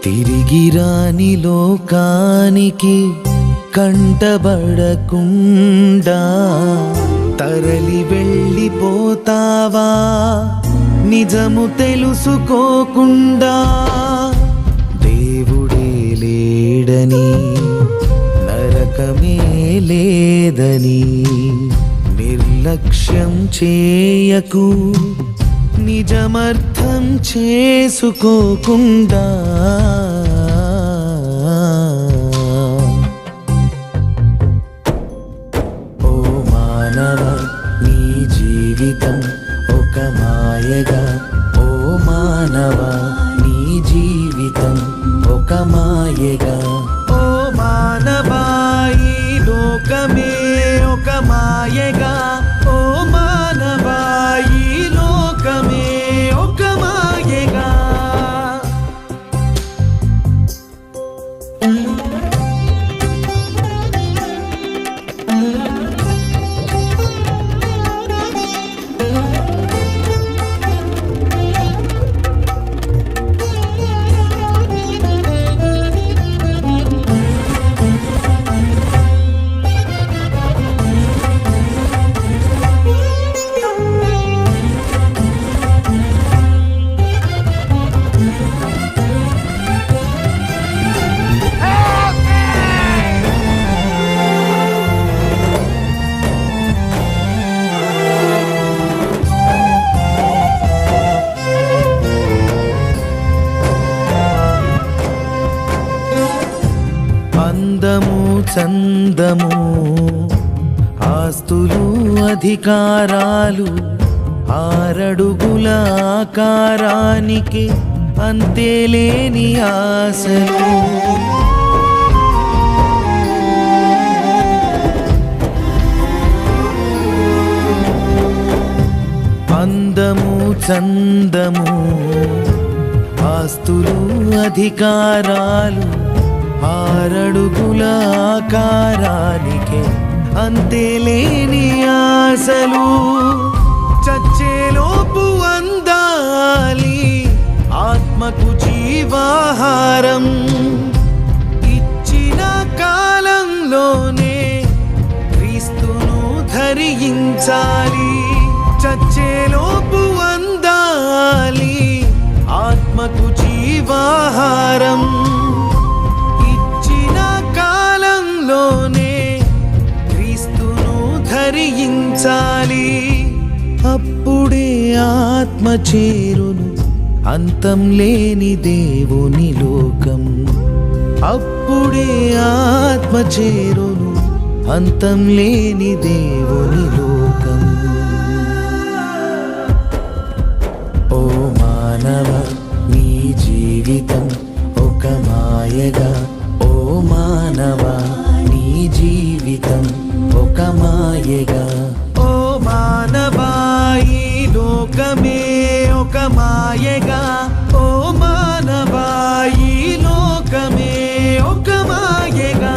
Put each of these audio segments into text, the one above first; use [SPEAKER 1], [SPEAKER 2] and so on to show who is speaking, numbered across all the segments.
[SPEAKER 1] తిరిగి రాని లోకానికి కంటబడకుండా తరలి వెళ్ళిపోతావా నిజము తెలుసుకోకుండా? దేవుడే లేడని నరకమే లేదని నిర్లక్ష్యం చేయకు, నిజమర్థం చేసుకోకుండా. ఓ మానవ, నీ జీవితం ఒక మాయగా, ఓ మానవ, నీ జీవితం ఒక మాయగా. ఓ మానవ, ఈ లోకమే ఒక మాయగా, ఓ మానవ, ఈ లోకమే ఒక మాయగా. అందము చందము ఆస్తులు అధికారాలు ఆరడుగుల ఆకారానికి అంతేలేని ఆశలు. అందము చందము ఆస్తులు అధికారాలు ఆరడుగుల ఆకారానికి అంతేలేని ఆశలు. చచ్చేలోపు అందాలి ఆత్మకు జీవాహారం, ఇచ్చిన కాలంలోనే క్రీస్తును ధరించాలి. చచ్చేలోపు అందాలి ఆత్మకు జీవాహారం, లోనే క్రీస్తును ధరించాలి. అప్పుడే ఆత్మ చేరును అంతం లేని దేవుని లోకం. అప్పుడే ఆత్మ చేరును అంతం లేని దేవుని లోకం. ఓ మానవ, నీ జీవితం ఒక మాయగా, ఓ మానవ, నీ జీవితం ఒక మాయగా. ఓ మానవ, ఈ లోకమే ఒక మాయగా, ఓ మానవ, ఈ లోకమే ఒక మాయగా.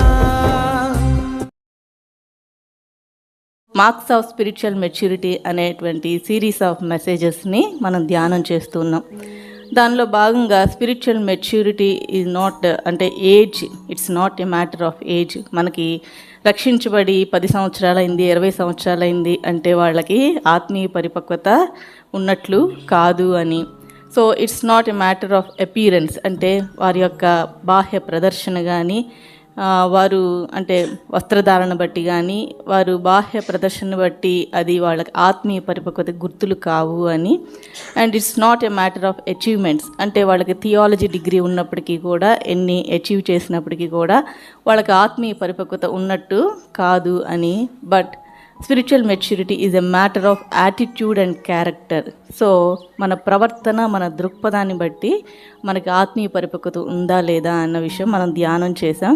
[SPEAKER 2] మార్క్స్ ఆఫ్ స్పిరిచువల్ మెచ్యూరిటీ అనేటువంటి సిరీస్ ఆఫ్ మెసేజెస్ని మనం ధ్యానం చేస్తున్నాం. దానిలో భాగంగా స్పిరిచువల్ మెచ్యూరిటీ ఈజ్ నాట్ అంటే age, it's not a matter of age. మనకి రక్షించబడి 10 సంవత్సరాలైంది, 20 సంవత్సరాలైంది అంటే వాళ్ళకి ఆత్మీయ పరిపక్వత ఉన్నట్లు కాదు అని. So it's not a matter of appearance, అంటే వారి యొక్క బాహ్య ప్రదర్శన కానీ, వారు అంటే వస్త్రధారణ బట్టి కానీ, వారు బాహ్య ప్రదర్శన బట్టి అది వాళ్ళకి ఆత్మీయ పరిపక్వత గుర్తులు కావు అని. And it's not a matter of achievements, అంటే వాళ్ళకి థియాలజీ డిగ్రీ ఉన్నప్పటికీ కూడా, ఎన్ని అచీవ్ చేసినప్పటికీ కూడా వాళ్ళకి ఆత్మీయ పరిపక్వత ఉన్నట్టు కాదు అని. But spiritual maturity is a matter of attitude and character. So మన ప్రవర్తన, మన దృక్పథాన్ని బట్టి మనకి ఆత్మీయ పరిపక్వత ఉందా లేదా అన్న విషయం మనం ధ్యానం చేసాం.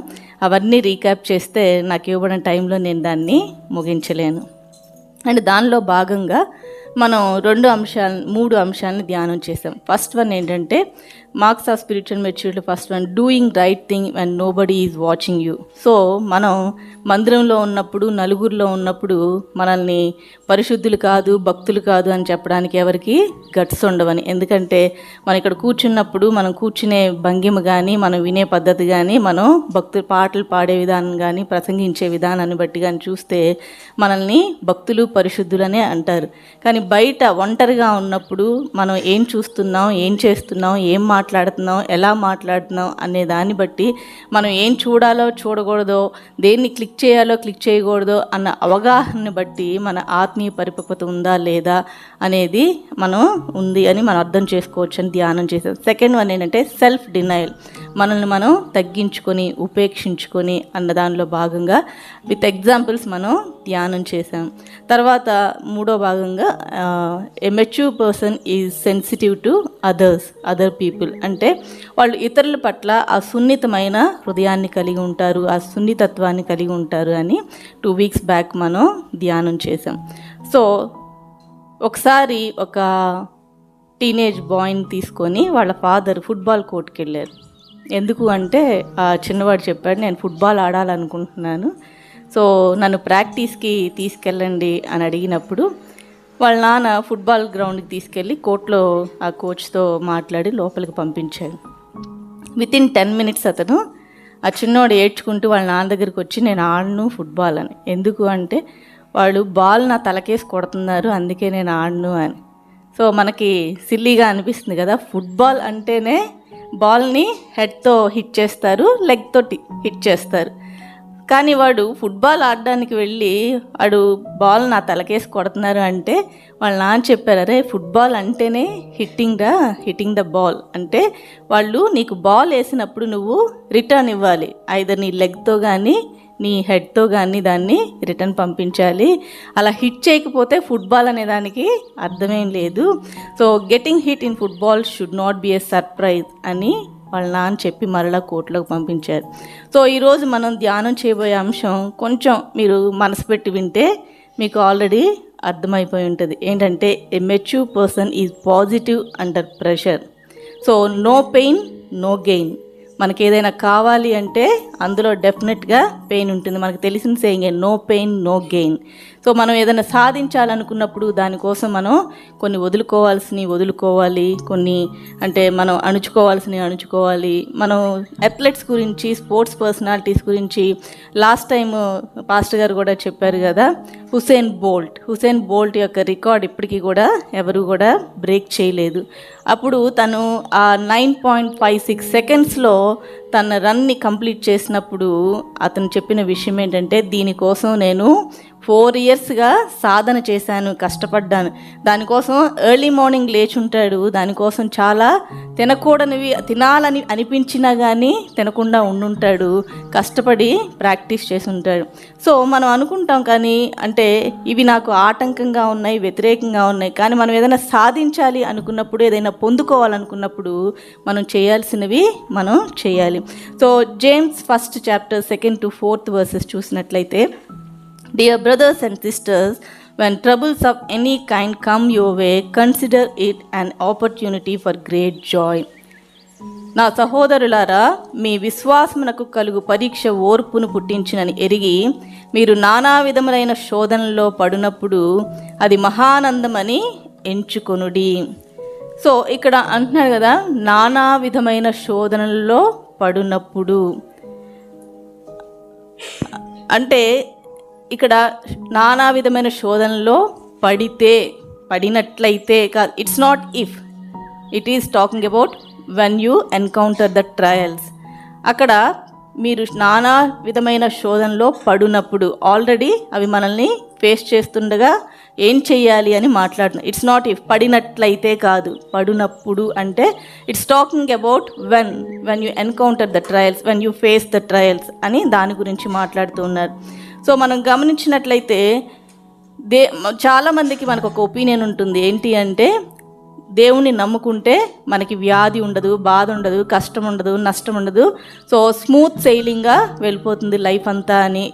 [SPEAKER 2] అవన్నీ రీక్యాప్ చేస్తే నాకు ఇవ్వబడిన టైంలో నేను దాన్ని ముగించలేను. అండ్ దానిలో భాగంగా మనం 3 అంశాలని ధ్యానం చేసాం. ఫస్ట్ వన్ ఏంటంటే marks of spiritual maturity first one, doing right thing when nobody is watching you. So మనం మందిరంలో ఉన్నప్పుడు, నలుగురిలో ఉన్నప్పుడు మనల్ని పరిశుద్ధులు కాదు, భక్తులు కాదు అని చెప్పడానికి ఎవరికి గట్స్ ఉండవని. ఎందుకంటే మనం ఇక్కడ కూర్చున్నప్పుడు మనం కూర్చునే భంగిమ కానీ, మనం వినే పద్ధతి కానీ, మనం భక్తులు పాటలు పాడే విధానం కానీ, ప్రసంగించే విధానాన్ని బట్టి కానీ చూస్తే మనల్ని భక్తులు, పరిశుద్ధులనే అంటారు. కానీ బయట ఒంటరిగా ఉన్నప్పుడు మనం ఏం చూస్తున్నాం, ఏం చేస్తున్నాం, ఏం మాట్లాడుతున్నాం, ఎలా మాట్లాడుతున్నాం అనే దాన్ని బట్టి మనం ఏం చూడాలో చూడకూడదో, దేన్ని క్లిక్ చేయాలో క్లిక్ చేయకూడదో అన్న అవగాహనని బట్టి మన ఆత్మీయ పరిపక్వత ఉందా లేదా అనేది మనం ఉంది అని మనం అర్థం చేసుకోవచ్చు అని ధ్యానం చేసాం. సెకండ్ వన్ ఏంటంటే సెల్ఫ్ డినయల్, మనల్ని మనం తగ్గించుకొని ఉపేక్షించుకొని అన్న దానిలో భాగంగా విత్ ఎగ్జాంపుల్స్ మనం ధ్యానం చేసాం. తర్వాత మూడో భాగంగా a mature person is sensitive to other people, అంటే వాళ్ళు ఇతరుల పట్ల ఆ సున్నితమైన హృదయాన్ని కలిగి ఉంటారు, ఆ సున్నితత్వాన్ని కలిగి ఉంటారు అని 2 weeks బ్యాక్ మనం ధ్యానం చేసాం. సో ఒకసారి ఒక టీనేజ్ బాయ్ని తీసుకొని వాళ్ళ ఫాదర్ ఫుట్బాల్ కోర్ట్కి వెళ్ళారు. ఎందుకు అంటే ఆ చిన్నవాడు చెప్పాడు, నేను ఫుట్బాల్ ఆడాలనుకుంటున్నాను, సో నన్ను ప్రాక్టీస్కి తీసుకెళ్ళండి అని అడిగినప్పుడు వాళ్ళ నాన్న ఫుట్బాల్ గ్రౌండ్కి తీసుకెళ్ళి కోర్టులో ఆ కోచ్తో మాట్లాడి లోపలికి పంపించాడు. వితిన్ 10 minutes అతను ఆ చిన్నోడు ఏడ్చుకుంటూ వాళ్ళ నాన్న దగ్గరికి వచ్చి నేను ఆడను ఫుట్బాల్ అని. ఎందుకు అంటే వాళ్ళు బాల్ నా తలకేసి కొడుతున్నారు, అందుకే నేను ఆడను అని. సో మనకి సిల్లీగా అనిపిస్తుంది కదా, ఫుట్బాల్ అంటేనే బాల్ని హెడ్తో హిట్ చేస్తారు, లెగ్తో హిట్ చేస్తారు. కానీ వాడు ఫుట్బాల్ ఆడడానికి వెళ్ళి వాడు బాల్ నా తలకేసి కొడుతున్నారు అంటే వాళ్ళ నాన్న చెప్పారు, అరే ఫుట్బాల్ అంటేనే హిట్టింగ్ ద బాల్, అంటే వాళ్ళు నీకు బాల్ వేసినప్పుడు నువ్వు రిటర్న్ ఇవ్వాలి, ఐదర్ నీ లెగ్తో కానీ నీ హెడ్తో కానీ దాన్ని రిటర్న్ పంపించాలి. అలా హిట్ చేయకపోతే ఫుట్బాల్ అనే దానికి అర్థమేం లేదు. So getting hit in football should not be a surprise అని వాళ్ళ నాన్న చెప్పి మరలా కోర్టులోకి పంపించారు. సో ఈరోజు మనం ధ్యానం చేయబోయే అంశం కొంచెం మీరు మనసు పెట్టి వింటే మీకు ఆల్రెడీ అర్థమైపోయి ఉంటుంది. ఏంటంటే a mature person is positive under pressure. So no pain no gain. మనకి ఏదైనా కావాలి అంటే అందులో డెఫినెట్గా పెయిన్ ఉంటుంది. మనకు తెలిసిన saying no pain no gain. So మనం ఏదైనా సాధించాలనుకున్నప్పుడు దానికోసం మనం కొన్ని వదులుకోవాలి, కొన్ని అంటే మనం అణుచుకోవాలి. మనం అథ్లెట్స్ గురించి, స్పోర్ట్స్ పర్సనాలిటీస్ గురించి లాస్ట్ టైం పాస్టర్ గారు కూడా చెప్పారు కదా, హుసేన్ బోల్ట్ యొక్క రికార్డ్ ఇప్పటికీ కూడా ఎవరు కూడా బ్రేక్ చేయలేదు. అప్పుడు తను ఆ 9.56 సెకండ్స్లో తన రన్ని కంప్లీట్ చేసినప్పుడు అతను చెప్పిన విషయం ఏంటంటే, దీనికోసం నేను 4 yearsగా సాధన చేశాను, కష్టపడ్డాను. దానికోసం ఎర్లీ మార్నింగ్ లేచి ఉంటాడు, దానికోసం చాలా తినకూడనివి తినాలని అనిపించినా కానీ తినకుండా ఉండుంటాడు, కష్టపడి ప్రాక్టీస్ చేసి ఉంటాడు. సో మనం అనుకుంటాం కానీ అంటే ఇవి నాకు ఆటంకంగా ఉన్నాయి, వ్యతిరేకంగా ఉన్నాయి, కానీ మనం ఏదైనా సాధించాలి అనుకున్నప్పుడు, ఏదైనా పొందుకోవాలనుకున్నప్పుడు మనం చేయాల్సినవి మనం చేయాలి. So James 1st chapter 2 to 4th verses చూసినట్లయితే, Dear brothers and sisters, when troubles of any kind come your way, consider it an opportunity for great joy. నా సహోదరులారా, మీ విశ్వాసమునకు కలుగు పరీక్ష ఓర్పును పుట్టించినని ఎరిగి మీరు నానా విధములైన శోధనలో పడినప్పుడు అది మహానందమని ఎంచుకొనుడి. సో ఇక్కడ అంటున్నారు కదా, నానా విధమైన శోధనల్లో పడినప్పుడు అంటే ఇక్కడ నానా విధమైన శోధనలో పడినట్లయితే కాదు, it's not if, it is talking about when you encounter the trials. అక్కడ మీరు నానా విధమైన శోధనలో పడినప్పుడు ఆల్రెడీ అవి మనల్ని ఫేస్ చేస్తుండగా ఏం చెయ్యాలి అని మాట్లాడుతున్నాం. ఇట్స్ నాట్ ఇఫ్, పడినట్లయితే కాదు, పడినప్పుడు అంటే it's talking about when you encounter the trials, when you face the trials అని దాని గురించి మాట్లాడుతూ ఉన్నారు. సో మనం గమనించినట్లయితే చాలామందికి మనకు ఒక ఒపీనియన్ ఉంటుంది, ఏంటి అంటే దేవుని నమ్ముకుంటే మనకి వ్యాధి ఉండదు, బాధ ఉండదు, కష్టం ఉండదు, నష్టం ఉండదు. సో స్మూత్ సెయిలింగ్గా వెళ్ళిపోతుంది లైఫ్ అంతా అని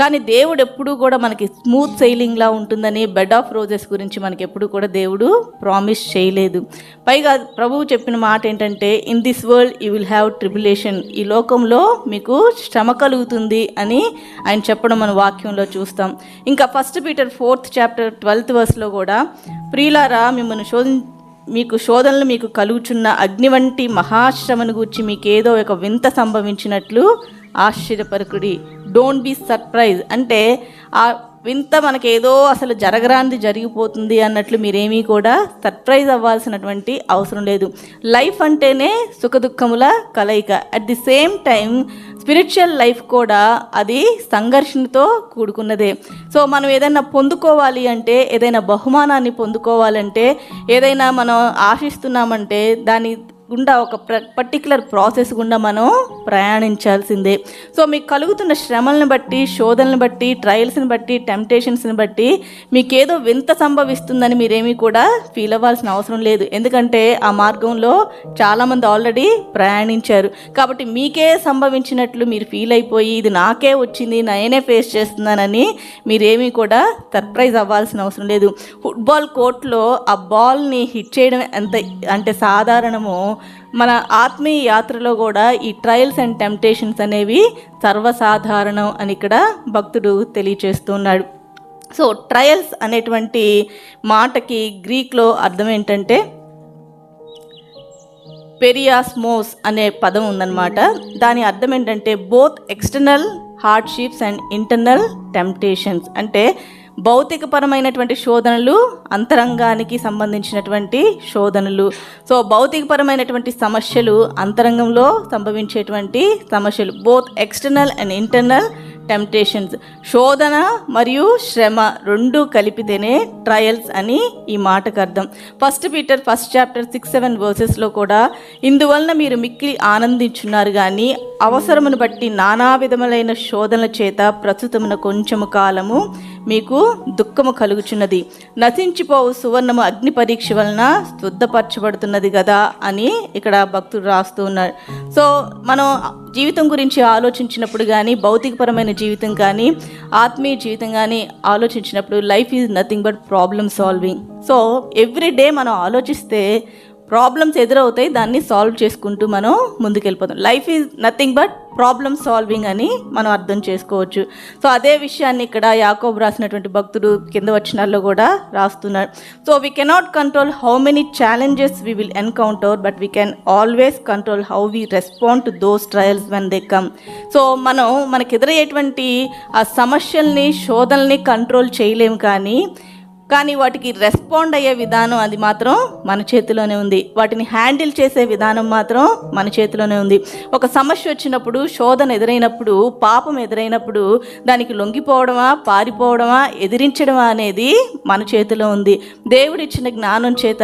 [SPEAKER 2] కానీ దేవుడు ఎప్పుడూ కూడా మనకి స్మూత్ సెయిలింగ్లా ఉంటుందని బెడ్ ఆఫ్ రోజెస్ గురించి మనకి ఎప్పుడు కూడా దేవుడు ప్రామిస్ చేయలేదు. పైగా ప్రభువు చెప్పిన మాట ఏంటంటే, in this world you will have tribulation, ఈ లోకంలో మీకు శ్రమ కలుగుతుంది అని ఆయన చెప్పడం మన వాక్యంలో చూస్తాం. ఇంకా 1 Peter 4th chapter 12th verse కూడా, ప్రియులారా మీకు శోధనలు మీకు కలుగుచున్న అగ్ని వంటి మహాశ్రమను గూర్చి మీకేదో ఒక వింత సంభవించినట్లు ఆశ్చర్యపరకుడి. డోంట్ బీ సర్ప్రైజ్ అంటే ఆ వింత మనకేదో అసలు జరగరానిది జరిగిపోతుంది అన్నట్లు మీరేమీ కూడా సర్ప్రైజ్ అవ్వాల్సినటువంటి అవసరం లేదు. లైఫ్ అంటేనే సుఖదుఖముల కలయిక. At the same time spiritual life కూడా అది సంఘర్షణతో కూడుకున్నదే. సో మనం ఏదైనా పొందుకోవాలి అంటే, ఏదైనా బహుమానాన్ని పొందుకోవాలంటే, ఏదైనా మనం ఆశిస్తున్నామంటే దాని గుండా ఒక పర్టికులర్ ప్రాసెస్ గుండా మనం ప్రయాణించాల్సిందే. సో మీకు కలుగుతున్న శ్రమలను బట్టి, శోధనలను బట్టి, ట్రయల్స్ని బట్టి, టెంప్టేషన్స్ని బట్టి మీకేదో వింత సంభవిస్తుందని మీరేమీ కూడా ఫీల్ అవ్వాల్సిన అవసరం లేదు. ఎందుకంటే ఆ మార్గంలో చాలామంది ఆల్రెడీ ప్రయాణించారు. కాబట్టి మీకే సంభవించినట్లు మీరు ఫీల్ అయిపోయి ఇది నాకే వచ్చింది, నేనే ఫేస్ చేస్తున్నానని మీరేమీ కూడా సర్ప్రైజ్ అవ్వాల్సిన అవసరం లేదు. ఫుట్బాల్ కోర్ట్లో ఆ బాల్ని హిట్ చేయడం ఎంత అంటే సాధారణమో, మన ఆత్మీయ యాత్రలో కూడా ఈ ట్రయల్స్ అండ్ టెంప్టేషన్స్ అనేవి సర్వసాధారణం అని ఇక్కడ భక్తుడు తెలియచేస్తున్నాడు. సో ట్రయల్స్ అనేటువంటి మాటకి గ్రీక్లో అర్థం ఏంటంటే పెరియాస్మోస్ అనే పదం ఉందన్నమాట. దాని అర్థం ఏంటంటే both external hardships and internal temptations. అంటే భౌతికపరమైనటువంటి శోధనలు, అంతరంగానికి సంబంధించినటువంటి శోధనలు. సో భౌతికపరమైనటువంటి సమస్యలు, అంతరంగంలో సంభవించేటువంటి సమస్యలు, both external and internal temptations. శోధన మరియు శ్రమ రెండు కలిపితేనే ట్రయల్స్ అని ఈ మాటకు అర్థం. 1 Peter 1st chapter 6-7 verses కూడా, ఇందువలన మీరు మిక్కిలి ఆనందించున్నారు కానీ అవసరమును బట్టి నానా విధములైన శోధనల చేత ప్రస్తుతమున కొంచెము కాలము మీకు దుఃఖము కలుగుచున్నది, నశించిపోవు సువర్ణము అగ్ని పరీక్ష వలన శుద్ధపరచబడుతున్నది కదా అని ఇక్కడ భక్తుడు రాస్తూ ఉన్నాడు. సో మనం జీవితం గురించి ఆలోచించినప్పుడు కానీ, భౌతికపరమైన జీవితం కానీ, ఆత్మీయ జీవితం కానీ ఆలోచించినప్పుడు life is nothing but problem solving. So every day మనం ఆలోచిస్తే ప్రాబ్లమ్స్ ఎదురవుతాయి, దాన్ని సాల్వ్ చేసుకుంటూ మనం ముందుకెళ్ళిపోతాం. Life is nothing but problem solving అని మనం అర్థం చేసుకోవచ్చు. సో అదే విషయాన్ని ఇక్కడ యాకోబు రాసినటువంటి భక్తుడు కింద వచనాల్లో కూడా రాస్తున్నాడు. So we cannot control how many challenges we will encounter, but we can always control how we respond to those trials when they come. So మనకు ఎదురయ్యేటువంటి ఆ సమస్యల్ని, శోధనల్ని కంట్రోల్ చేయలేము, కానీ వాటికి రెస్పాండ్ అయ్యే విధానం అది మాత్రం మన చేతిలోనే ఉంది. వాటిని హ్యాండిల్ చేసే విధానం మాత్రం మన చేతిలోనే ఉంది. ఒక సమస్య వచ్చినప్పుడు, శోధన ఎదురైనప్పుడు, పాపం ఎదురైనప్పుడు దానికి లొంగిపోవడమా, పారిపోవడమా, ఎదిరించడమా అనేది మన చేతిలో ఉంది. దేవుడిచ్చిన జ్ఞానం చేత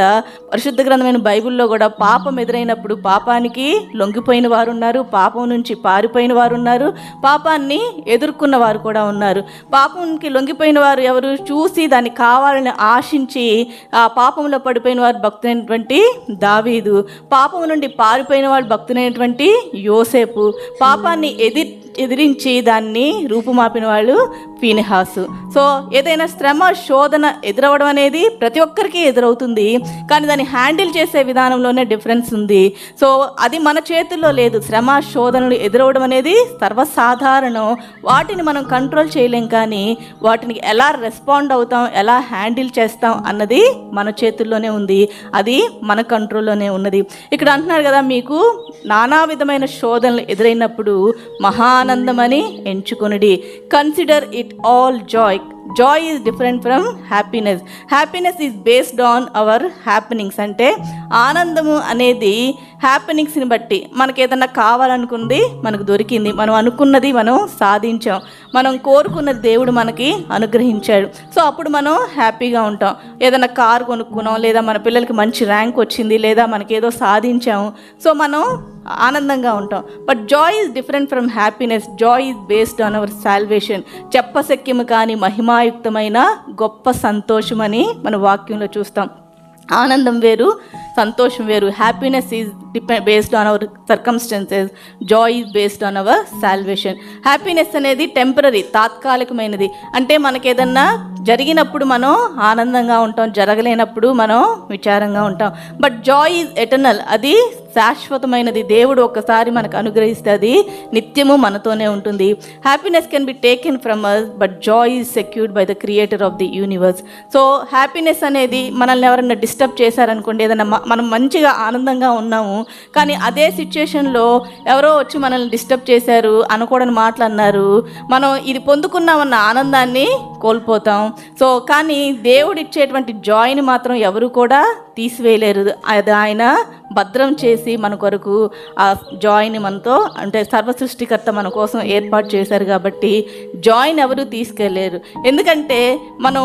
[SPEAKER 2] పరిశుద్ధ గ్రంథమైన బైబిల్లో కూడా పాపం ఎదురైనప్పుడు పాపానికి లొంగిపోయిన వారు ఉన్నారు, పాపం నుంచి పారిపోయిన వారు ఉన్నారు, పాపాన్ని ఎదుర్కొన్న వారు కూడా ఉన్నారు. పాపంకి లొంగిపోయిన వారు ఎవరు? చూసి దాన్ని కావాలని ఆశించి ఆ పాపంలో పడిపోయిన వారు భక్తులైనటువంటి దావీదు, పాపం నుండి పారిపోయిన వాడు భక్తులైనటువంటి యోసేపు, పాపాన్ని ఎదిరించి దాన్ని రూపుమాపిన వాళ్ళు ఫీనెహాసు. సో ఏదైనా శ్రమ, శోధన ఎదురవడం అనేది ప్రతి ఒక్కరికి ఎదురవుతుంది, కానీ దాన్ని హ్యాండిల్ చేసే విధానంలోనే డిఫరెన్స్ ఉంది. సో అది మన చేతుల్లో లేదు. శ్రమ, శోధనలు ఎదురవడం అనేది సర్వసాధారణం. వాటిని మనం కంట్రోల్ చేయలేం, కానీ వాటిని ఎలా రెస్పాండ్ అవుతాం, ఎలా హ్యాండిల్ చేస్తాం అన్నది మన చేతుల్లోనే ఉంది. అది మన కంట్రోల్లోనే ఉన్నది. ఇక్కడ అంటున్నాడు కదా, మీకు నానా విధమైన శోధనలు ఎదురైనప్పుడు మహానందమని ఎంచుకొనుడి. Consider it all joy. Joy is different from happiness. Happiness is based on our happenings. అంటే ఆనందము అనేది హ్యాపెనింగ్స్ని బట్టి, మనకి ఏదన్నా కావాలనుకుంది మనకు దొరికింది, మనం అనుకున్నది మనం సాధించాం, మనం కోరుకున్నది దేవుడు మనకి అనుగ్రహించాడు. సో అప్పుడు మనం హ్యాపీగా ఉంటాం. ఏదైనా కారు కొనుక్కున్నాం, లేదా మన పిల్లలకి మంచి ర్యాంక్ వచ్చింది, లేదా మనకేదో సాధించాము, సో మనం ఆనందంగా ఉంటాం. But joy is different from happiness. Joy is based on our salvation. చెప్పశక్యము కానీ మహిమాయుక్తమైన గొప్ప సంతోషం అని మన వాక్యంలో చూస్తాం. ఆనందం వేరు, సంతోషం వేరు. Happiness is based on hour circumstances, Joy is based on our salvation. Happiness అనేది టెంపరీ, తాత్కాలికమైనది. అంటే మనకి ఏదన్నా జరిగినప్పుడు మనం ఆనందంగా ఉంటాం, జరగలేనప్పుడు మనం విచారంగా ఉంటాం. బట్ జాయ్ ఈజ్ ఎటర్నల్, అది శాశ్వతమైనది. దేవుడు ఒక్కసారి మనకు అనుగ్రహిస్తే అది నిత్యము మనతోనే ఉంటుంది. Happiness can be taken from us, but joy is secured by the creator of the universe. So happiness అనేది మనల్ని ఎవరైనా డిస్టర్బ్ చేశారనుకోండి, ఏదైనా మనం మంచిగా ఆనందంగా ఉన్నాము, కానీ అదే సిచ్యుయేషన్లో ఎవరో వచ్చి మనల్ని డిస్టర్బ్ చేశారు, అనకూడని మాటలు అన్నారు, మనం ఇది పొందుకున్నామన్న ఆనందాన్ని కోల్పోతాం. సో కానీ దేవుడు ఇచ్చేటువంటి జాయ్ని మాత్రం ఎవరు కూడా తీసివేయలేరు. అది ఆయన భద్రం చేసి మన కొరకు ఆ జాయ్ని మనతో, అంటే సర్వ సృష్టికర్త మన కోసం ఏర్పాటు చేశారు కాబట్టి జాయ్ని ఎవరు తీసుకెళ్ళలేరు. ఎందుకంటే మనం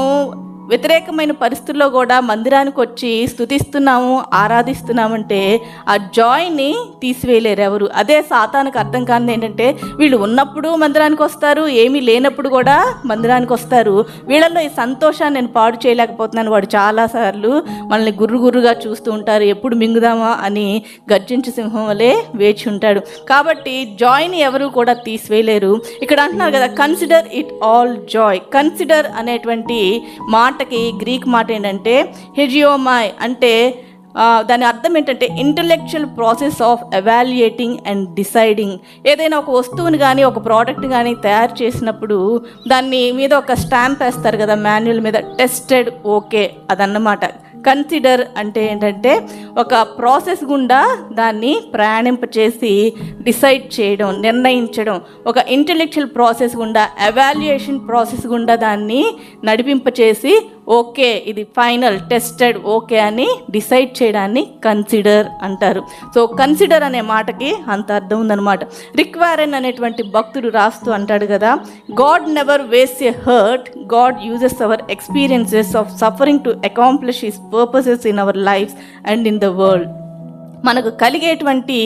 [SPEAKER 2] వ్యతిరేకమైన పరిస్థితుల్లో కూడా మందిరానికి వచ్చి స్తుతిస్తున్నాము, ఆరాధిస్తున్నామంటే ఆ జాయ్ని తీసివేయలేరు ఎవరు. అదే సాతానికి అర్థం కానిది ఏంటంటే, వీళ్ళు ఉన్నప్పుడు మందిరానికి వస్తారు, ఏమీ లేనప్పుడు కూడా మందిరానికి వస్తారు, వీళ్ళల్లో ఈ సంతోషాన్ని నేను పాడు చేయలేకపోతున్నాను. వాడు చాలాసార్లు మనల్ని గుర్రుగా చూస్తూ ఉంటారు, ఎప్పుడు మింగుదామా అని గర్జించు సింహం వలె వేచి ఉంటాడు. కాబట్టి జాయ్ని ఎవరు కూడా తీసివేయలేరు. ఇక్కడ అంటున్నారు కదా, consider it all Joy. Consider అనేటువంటి మాటకి గ్రీక్ మాట ఏంటంటే హెజియోమాయ్, అంటే దాని అర్థం ఏంటంటే intellectual process of evaluating and deciding. ఏదైనా ఒక వస్తువుని కానీ ఒక ప్రోడక్ట్ కానీ తయారు చేసినప్పుడు దాన్ని మీద ఒక స్టాంప్ వేస్తారు కదా మాన్యువల్ మీద, టెస్టెడ్ ఓకే, అదన్నమాట. కన్సిడర్ అంటే ఏంటంటే ఒక ప్రాసెస్ గుండా దాన్ని ప్రయాణింపచేసి డిసైడ్ చేయడం, నిర్ణయించడం. ఒక ఇంటెలెక్చువల్ ప్రాసెస్ గుండా, ఎవాల్యుయేషన్ ప్రాసెస్ గుండా దాన్ని నడిపింపచేసి ఓకే ఇది ఫైనల్, టెస్టెడ్ ఓకే అని డిసైడ్ చేయడాన్ని కన్సిడర్ అంటారు. సో కన్సిడర్ అనే మాటకి అంత అర్థం ఉందన్నమాట. రిక్ వారెన్ అనేటువంటి భక్తుడు రాస్తూ అంటాడు కదా, God never waste a hurt, God uses our experiences of suffering to accomplish his purposes in our lives and in the world. మనకు కలిగేటువంటి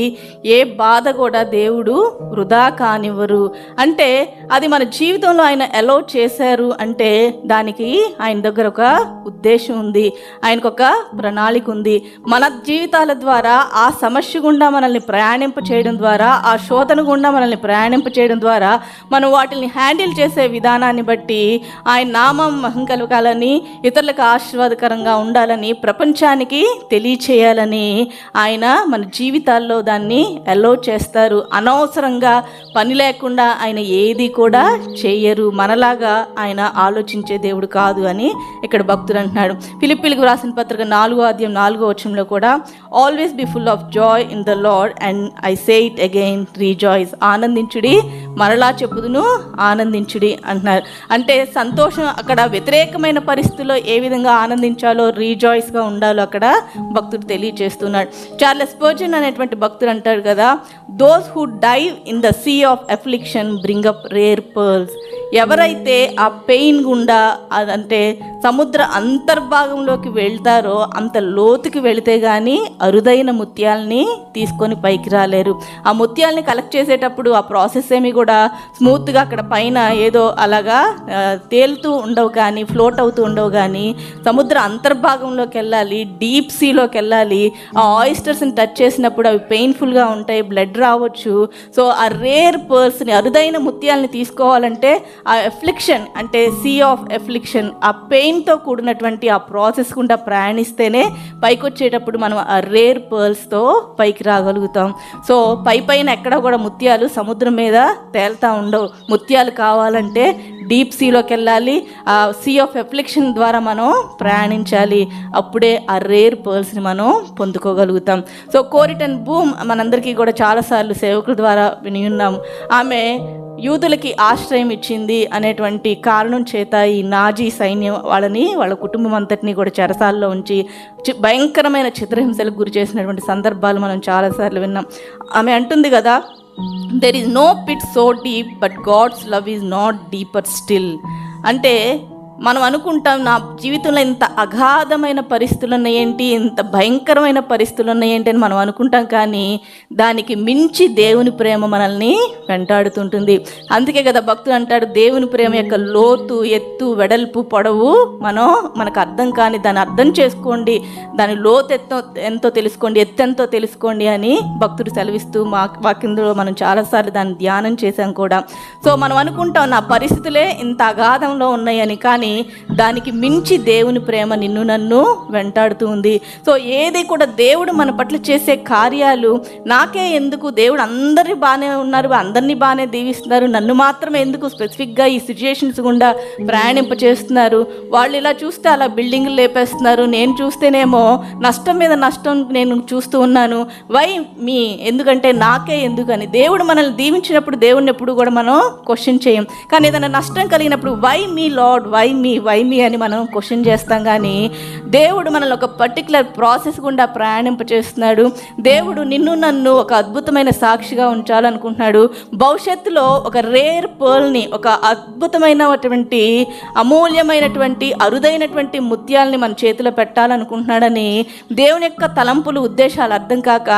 [SPEAKER 2] ఏ బాధ కూడా దేవుడు వృధా కానివ్వరు. అంటే అది మన జీవితంలో ఆయన అలౌ చేశారు అంటే దానికి ఆయన దగ్గర ఒక ఉద్దేశం ఉంది, ఆయనకు ఒక ప్రణాళిక ఉంది. మన జీవితాల ద్వారా ఆ సమస్య గుండా మనల్ని ప్రయాణింప చేయడం ద్వారా, ఆ శోధన గుండా మనల్ని ప్రయాణింప చేయడం ద్వారా మనం వాటిని హ్యాండిల్ చేసే విధానాన్ని బట్టి ఆయన నామం మహిమ కలగాలని, ఇతరులకు ఆశీర్వాదకరంగా ఉండాలని, ప్రపంచానికి తెలియచేయాలని ఆయన మన జీవితాల్లో దాన్ని అలౌ చేస్తారు. అనవసరంగా పని లేకుండా ఆయన ఏది కూడా చేయరు. మనలాగా ఆయన ఆలోచించే దేవుడు కాదు అని ఇక్కడ భక్తుడు అంటున్నాడు. ఫిలిప్పీలకు రాసిన పత్రిక 4:4 కూడా always be full of joy in the Lord and I say it again rejoice. ఆనందించుడి, మరలా చెప్పుదును ఆనందించుడి అంటున్నారు. అంటే సంతోషం అక్కడ వ్యతిరేకమైన పరిస్థితుల్లో ఏ విధంగా ఆనందించాలో, రీజాయిస్గా ఉండాలో అక్కడ భక్తుడు తెలియజేస్తున్నాడు. చార్లెస్ స్పర్జన్ అనేటువంటి భక్తుడు అంటాడు కదా, those who dive in the sea of affliction bring up rare pearls. ఎవరైతే ఆ పెయిన్ గుండా, అంటే సముద్ర అంతర్భాగంలోకి వెళ్తారో అంత లోతుకి వెళితే కానీ అరుదైన ముత్యాలని తీసుకొని పైకి రాలేరు. ఆ ముత్యాలని కలెక్ట్ చేసేటప్పుడు ఆ ప్రాసెస్ ఏమి కూడా స్మూత్గా అక్కడ పైన ఏదో అలాగా తేలుతూ ఉండవు కానీ, ఫ్లోట్ అవుతూ ఉండవు కానీ, సముద్ర అంతర్భాగంలోకి వెళ్ళాలి, డీప్ సీలోకి వెళ్ళాలి. ఆ ఆయిస్టర్స్ని టచ్ చేసినప్పుడు అవి పెయిన్ఫుల్గా ఉంటాయి, బ్లడ్ రావచ్చు. సో ఆ రేర్ పర్ల్స్ని, అరుదైన ముత్యాలని తీసుకోవాలంటే ఆ ఎఫ్లిక్షన్, అంటే సీ ఆఫ్ ఎఫ్లిక్షన్, ఆ పెయిన్తో కూడినటువంటి ఆ ప్రాసెస్ గుండా ప్రయాణిస్తేనే పైకి వచ్చేటప్పుడు మనం ఆ రేర్ పర్ల్స్తో పైకి రాగలుగుతాం. సో పైన ఎక్కడ కూడా ముత్యాలు సముద్రం మీద తేలుతూ ఉండవు. ముత్యాలు కావాలంటే డీప్ సీలోకి వెళ్ళాలి, ఆ సీ ఆఫ్ ఎఫ్లిక్షన్ ద్వారా మనం ప్రయాణించాలి. అప్పుడే ఆ రేర్ పర్ల్స్ని మనం పొందుకోగలుగుతాం. సో కోరిటన్ బూమ్ మనందరికీ కూడా చాలాసార్లు సేవకుల ద్వారా విని ఉన్నాం. ఆమె యూదులకి ఆశ్రయం ఇచ్చింది అనేటువంటి కారణం చేత ఈ నాజీ సైన్యం వాళ్ళ కుటుంబం అంతటినీ కూడా చెరసాల్లో ఉంచి భయంకరమైన చిత్రహింసలకు గురి చేసినటువంటి సందర్భాలు మనం చాలాసార్లు విన్నాం. ఆమె అంటుంది కదా, there is no pit so deep but God's love is not deeper still. అంటే మనం అనుకుంటాం నా జీవితంలో ఇంత అగాధమైన పరిస్థితులు ఉన్నాయేంటి, ఇంత భయంకరమైన పరిస్థితులు ఉన్నాయేంటి అని మనం అనుకుంటాం. కానీ దానికి మించి దేవుని ప్రేమ మనల్ని వెంటాడుతుంటుంది. అందుకే కదా భక్తుడు అంటాడు, దేవుని ప్రేమ యొక్క లోతు, ఎత్తు, వెడల్పు, పొడవు మనకు అర్థం కాని, దాన్ని అర్థం చేసుకోండి, దాని లోతు ఎంతో తెలుసుకోండి, ఎత్తెంతో తెలుసుకోండి అని భక్తుడు సెలవిస్తూ వాక్యంలో మనం చాలాసార్లు దాన్ని ధ్యానం చేశాం కూడా. సో మనం అనుకుంటాం నా పరిస్థితులే ఇంత అగాధంలో ఉన్నాయని, కానీ దానికి మించి దేవుని ప్రేమ నిన్ను నన్ను వెంటాడుతూ ఉంది. సో ఏది కూడా దేవుడు మన పట్ల చేసే కార్యాలు నాకే ఎందుకు, దేవుడు అందరినీ బాగానే ఉన్నారు, అందరినీ బాగానే దీవిస్తున్నారు, నన్ను మాత్రమే ఎందుకు స్పెసిఫిక్గా ఈ సిచ్యుయేషన్స్ గుండా ప్రయాణింప చేస్తున్నారు, వాళ్ళు ఇలా చూస్తే అలా బిల్డింగ్లు లేపేస్తున్నారు, నేను చూస్తేనేమో నష్టం మీద నష్టం నేను చూస్తూ ఉన్నాను, వై మీ, ఎందుకంటే నాకే ఎందుకని. దేవుడు మనల్ని దీవించినప్పుడు దేవుడిని ఎప్పుడు కూడా మనం క్వశ్చన్ చేయం, కానీ ఏదైనా నష్టం కలిగినప్పుడు why me lord, why me అని మనం క్వశ్చన్ చేస్తాం. కానీ దేవుడు మనల్ని ఒక పర్టికులర్ ప్రాసెస్ గుండా ప్రయాణింప చేస్తున్నాడు. దేవుడు నిన్ను నన్ను ఒక అద్భుతమైన సాక్షిగా ఉంచాలనుకుంటున్నాడు. భవిష్యత్తులో ఒక రేర్ పర్ల్ని, ఒక అద్భుతమైనటువంటి అమూల్యమైనటువంటి అరుదైనటువంటి ముత్యాలని మన చేతిలో పెట్టాలనుకుంటున్నాడని దేవుని యొక్క తలంపులు, ఉద్దేశాలు అర్థం కాక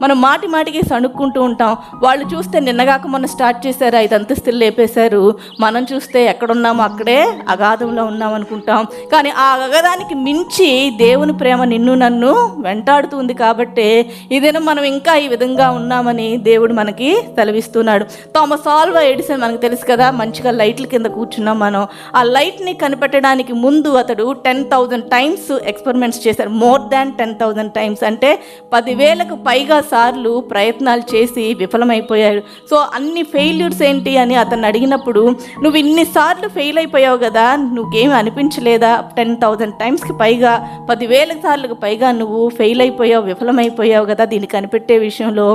[SPEAKER 2] మనం మాటి మాటికి సణుక్కుంటూ ఉంటాం. వాళ్ళు చూస్తే నిన్నగాక మొన్న స్టార్ట్ చేశారు, 5 అంతస్తులు లేపేశారు, మనం చూస్తే ఎక్కడున్నామో అక్కడే అగాధంలో ఉన్నాం అనుకుంటాం. కానీ ఆ అగాధానికి మించి దేవుని ప్రేమ నిన్ను నన్ను వెంటాడుతుంది. కాబట్టి ఇదేనా మనం ఇంకా ఈ విధంగా ఉన్నామని దేవుడు మనకి సెలవిస్తున్నాడు. థామస్ ఆల్వా ఎడిసన్ మనకు తెలుసు కదా, మంచిగా లైట్ల కింద కూర్చున్నాం మనం. ఆ లైట్ని కనిపెట్టడానికి ముందు అతడు 10,000 టైమ్స్ ఎక్స్పెరిమెంట్స్ చేశారు. మోర్ దాన్ 10,000 టైమ్స్, అంటే 10,000కు పైగా సార్లు ప్రయత్నాలు చేసి విఫలమైపోయాడు. సో అన్ని ఫెయిల్యూర్స్ ఏంటి అని అతన్ని అడిగినప్పుడు, నువ్వు ఇన్నిసార్లు ఫెయిల్ అయిపోయావు కదా, నువ్వేమి అనిపించలేదా, 10,000 టైమ్స్కి పైగా, 10,000 సార్లకు పైగా నువ్వు ఫెయిల్ అయిపోయావు, విఫలమైపోయావు కదా దీన్ని కనిపెట్టే విషయంలో.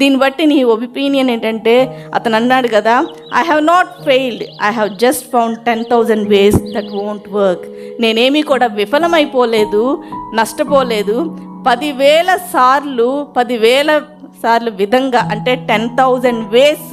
[SPEAKER 2] దీన్ని బట్టి నీ ఒపీనియన్ ఏంటంటే, అతను అన్నాడు కదా, I have not failed, I have just found 10,000 ways that won't work. నేనేమీ కూడా విఫలమైపోలేదు, నష్టపోలేదు. 10,000 సార్లు విధంగా, అంటే 10,000 వేస్,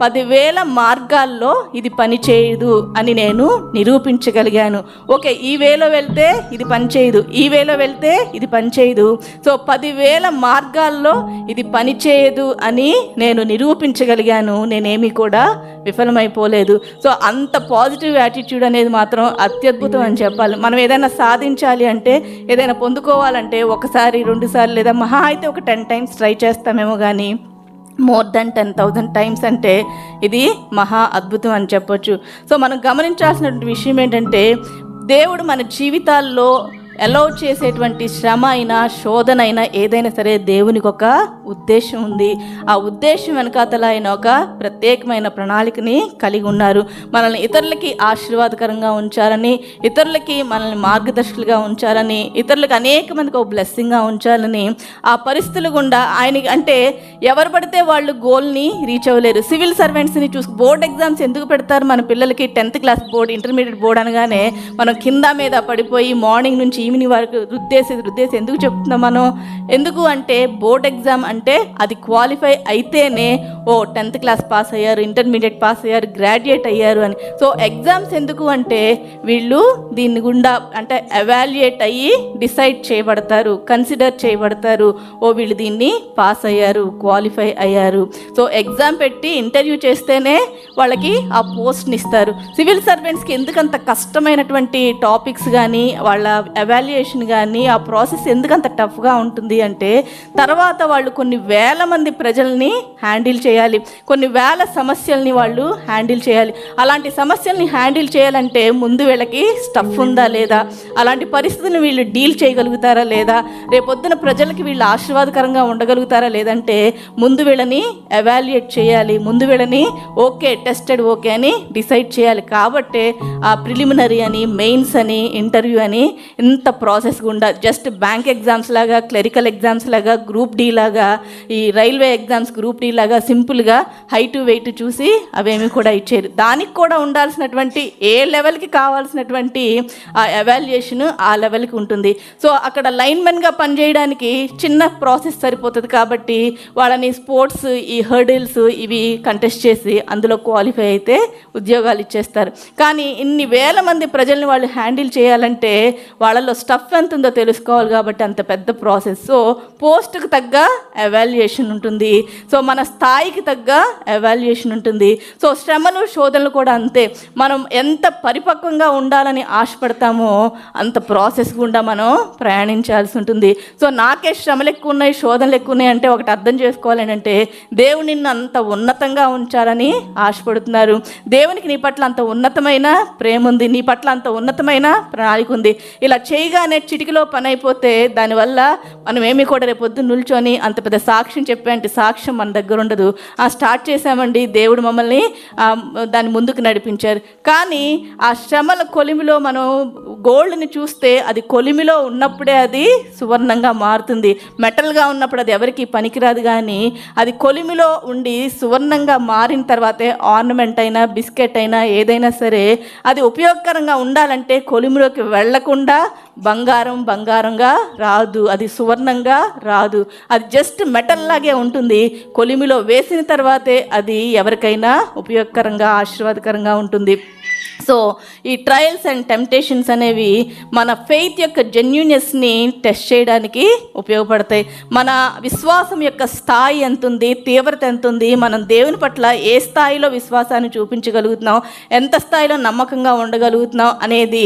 [SPEAKER 2] 10,000 మార్గాల్లో ఇది పని చేయదు అని నేను నిరూపించగలిగాను. ఓకే, ఈ వేలో వెళ్తే ఇది పని చేయదు, ఈ వేలో వెళ్తే ఇది పని చేయదు, సో 10,000 మార్గాల్లో ఇది పని చేయదు అని నేను నిరూపించగలిగాను, నేనేమీ కూడా విఫలమైపోలేదు. సో అంత పాజిటివ్ యాటిట్యూడ్ అనేది మాత్రం అత్యద్భుతం అని చెప్పాలి. మనం ఏదైనా సాధించాలి అంటే, ఏదైనా పొందుకోవాలంటే 1 సారి 2 సార్లు లేదా మహా అయితే ఒక 10 టైమ్స్ ట్రై చేస్తామేమో, కానీ మోర్ దెన్ 10,000 టైమ్స్ అంటే ఇది మహా అద్భుతం అని చెప్పొచ్చు. సో మనం గమనించాల్సినటువంటి విషయం ఏంటంటే, దేవుడు మన జీవితాల్లో అలౌ చేసేటువంటి శ్రమ అయినా, శోధన అయినా, ఏదైనా సరే దేవునికి ఒక ఉద్దేశం ఉంది. ఆ ఉద్దేశం వెనకాతల ఆయన ఒక ప్రత్యేకమైన ప్రణాళికని కలిగి ఉన్నారు. మనల్ని ఇతరులకి ఆశీర్వాదకరంగా ఉంచాలని, ఇతరులకి మనల్ని మార్గదర్శకులుగా ఉంచాలని, ఇతరులకు అనేక మందికి ఒక బ్లెస్సింగ్గా ఉంచాలని, ఆ పరిస్థితులు గుండా ఆయనకి, అంటే ఎవరు పడితే వాళ్ళు గోల్ని రీచ్ అవ్వలేరు. సివిల్ సర్వెంట్స్ని బోర్డ్ ఎగ్జామ్స్ ఎందుకు పెడతారు మన పిల్లలకి? 10th class board, intermediate board అనగానే మనం కింద మీద పడిపోయి మార్నింగ్ నుంచి ఈవినింగ్ వరకు రుద్దేసి ఎందుకు చెప్తున్నాం మనం? ఎందుకు అంటే బోర్డ్ ఎగ్జామ్ అంటే అది క్వాలిఫై అయితేనే 10th క్లాస్ పాస్ అయ్యారు, ఇంటర్మీడియట్ పాస్ అయ్యారు, గ్రాడ్యుయేట్ అయ్యారు అని. సో ఎగ్జామ్స్ ఎందుకు అంటే వీళ్ళు దీన్ని గుండా అంటే ఎవాల్యుయేట్ అయ్యి డిసైడ్ చేయబడతారు, కన్సిడర్ చేయబడతారు, వీళ్ళు దీన్ని పాస్ అయ్యారు, క్వాలిఫై అయ్యారు. సో ఎగ్జామ్ పెట్టి ఇంటర్వ్యూ చేస్తేనే వాళ్ళకి ఆ పోస్ట్ని ఇస్తారు. సివిల్ సర్వెంట్స్కి ఎందుకంత కష్టమైనటువంటి టాపిక్స్ కానీ, వాళ్ళ ఎవాల్యుయేషన్ కానీ, ఆ ప్రాసెస్ ఎందుకంత టఫ్గా ఉంటుంది అంటే, తర్వాత వాళ్ళు కొన్ని వేల మంది ప్రజల్ని హ్యాండిల్ చేయాలి, కొన్ని వేల సమస్యల్ని వాళ్ళు హ్యాండిల్ చేయాలి. అలాంటి సమస్యల్ని హ్యాండిల్ చేయాలంటే ముందు వీళ్ళకి స్టఫ్ ఉందా లేదా, అలాంటి పరిస్థితులను వీళ్ళు డీల్ చేయగలుగుతారా లేదా, రేపొద్దున ప్రజలకి వీళ్ళు ఆశీర్వాదకరంగా ఉండగలుగుతారా లేదంటే ముందు వీళ్ళని ఎవాల్యుయేట్ చేయాలి, ముందు వీళ్ళని ఓకే టెస్టెడ్ ఓకే అని డిసైడ్ చేయాలి. కాబట్టే ఆ ప్రిలిమినరీ అని, మెయిన్స్ అని, ఇంటర్వ్యూ అని ఇంత ఎంత ప్రాసెస్ గుండా జస్ట్ బ్యాంక్ ఎగ్జామ్స్ లాగా, క్లరికల్ ఎగ్జామ్స్ లాగా, గ్రూప్ డి లాగా, ఈ రైల్వే ఎగ్జామ్స్ గ్రూప్ డి లాగా సింపుల్గా హైట్ వెయిట్ చూసి అవేమి కూడా ఇచ్చారు. దానికి కూడా ఉండాల్సినటువంటి ఏ లెవెల్కి కావాల్సినటువంటి ఆ ఎవాల్యుయేషన్ ఆ లెవెల్కి ఉంటుంది. సో అక్కడ లైన్మెన్గా పనిచేయడానికి చిన్న ప్రాసెస్ సరిపోతుంది కాబట్టి వాళ్ళని స్పోర్ట్స్, ఈ హర్డిల్స్ ఇవి కంటెస్ట్ చేసి అందులో క్వాలిఫై అయితే ఉద్యోగాలు ఇచ్చేస్తారు. కానీ ఇన్ని వేల మంది ప్రజల్ని వాళ్ళు హ్యాండిల్ చేయాలంటే వాళ్ళలో స్టఫ్ ఎంత ఉందో తెలుసుకోవాలి కాబట్టి అంత పెద్ద ప్రాసెస్. సో పోస్ట్కి తగ్గ ఎవాల్యుయేషన్ ఉంటుంది, సో మన స్థాయికి తగ్గ ఎవాల్యుయేషన్ ఉంటుంది. సో శ్రమలు, శోధనలు కూడా అంతే. మనం ఎంత పరిపక్వంగా ఉండాలని ఆశపడతామో అంత ప్రాసెస్ గుండా మనం ప్రయాణించాల్సి ఉంటుంది. సో నాకే శ్రమలు ఎక్కువ ఉన్నాయి, శోధనలు ఎక్కువ ఉన్నాయి అంటే ఒకటి అర్థం చేసుకోవాలని అంటే దేవుడు నిన్ను అంత ఉన్నతంగా ఉంచాలని ఆశపడుతున్నారు. దేవునికి నీ పట్ల అంత ఉన్నతమైన ప్రేమ ఉంది, నీ పట్ల అంత ఉన్నతమైన ప్రణాళిక ఉంది. ఇలా చేయగానే చిటికలో పని అయిపోతే దానివల్ల మనం ఏమి కూడా రేపు పొద్దున్న నిల్చొని అంత పెద్ద సాక్ష్యం చెప్పేంటి సాక్ష్యం మన దగ్గర ఉండదు. స్టార్ట్ చేసామండి, దేవుడు మమ్మల్ని దాని ముందుకు నడిపించారు. కానీ ఆ శ్రమల కొలిమిలో మనం గోల్డ్ని చూస్తే అది కొలిమిలో ఉన్నప్పుడే అది సువర్ణంగా మారుతుంది. మెటల్గా ఉన్నప్పుడు అది ఎవరికి పనికిరాదు. కానీ అది కొలిమిలో ఉండి సువర్ణంగా మారిన తర్వాతే ఆర్నమెంట్ అయినా, బిస్కెట్ అయినా, ఏదైనా సరే అది ఉపయోగకరంగా ఉండాలంటే కొలిమిలోకి వెళ్లకుండా బంగారంగా రాదు, అది సువర్ణంగా రాదు. అది జస్ట్ మెటల్ లాగే ఉంటుంది. కొలిమిలో వేసిన తర్వాతే అది ఎవరికైనా ఉపయోగకరంగా, ఆశీర్వాదకరంగా ఉంటుంది. సో ఈ ట్రయల్స్ అండ్ టెంప్టేషన్స్ అనేవి మన ఫెయిత్ యొక్క జెన్యూనెస్ని టెస్ట్ చేయడానికి ఉపయోగపడతాయి. మన విశ్వాసం యొక్క స్థాయి ఎంత ఉంది, తీవ్రత ఎంత ఉంది, మనం దేవుని పట్ల ఏ స్థాయిలో విశ్వాసాన్ని చూపించగలుగుతున్నాం, ఎంత స్థాయిలో నమ్మకంగా ఉండగలుగుతున్నాం అనేది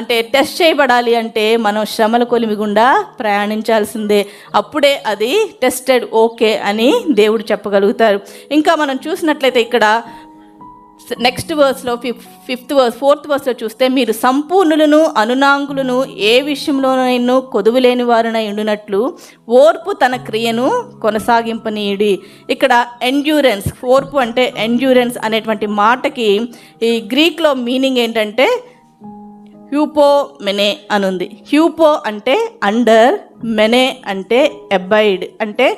[SPEAKER 2] అంటే టెస్ట్ చేయబడాలి అంటే మనం శ్రమల కొలిమి గుండా ప్రయాణించాల్సిందే. అప్పుడే అది టెస్టెడ్ ఓకే అని దేవుడు చెప్పగలుగుతారు. ఇంకా మనం చూసినట్లయితే ఇక్కడ నెక్స్ట్ వర్స్లో ఫోర్త్ వర్స్లో చూస్తే మీరు సంపూర్ణులను, అనునాంగులను, ఏ విషయంలోనైనా కొదువులేని వారునై ఉండినట్లు ఓర్పు తన క్రియను కొనసాగింపనీయుడి. ఇక్కడ ఎండ్యూరెన్స్, ఓర్పు అంటే ఎండ్యూరెన్స్ అనేటువంటి మాటకి ఈ గ్రీక్లో మీనింగ్ ఏంటంటే హ్యూపో మెనే అనుంది. హ్యూపో అంటే అండర్, మెనే అంటే అబైడ్, అంటే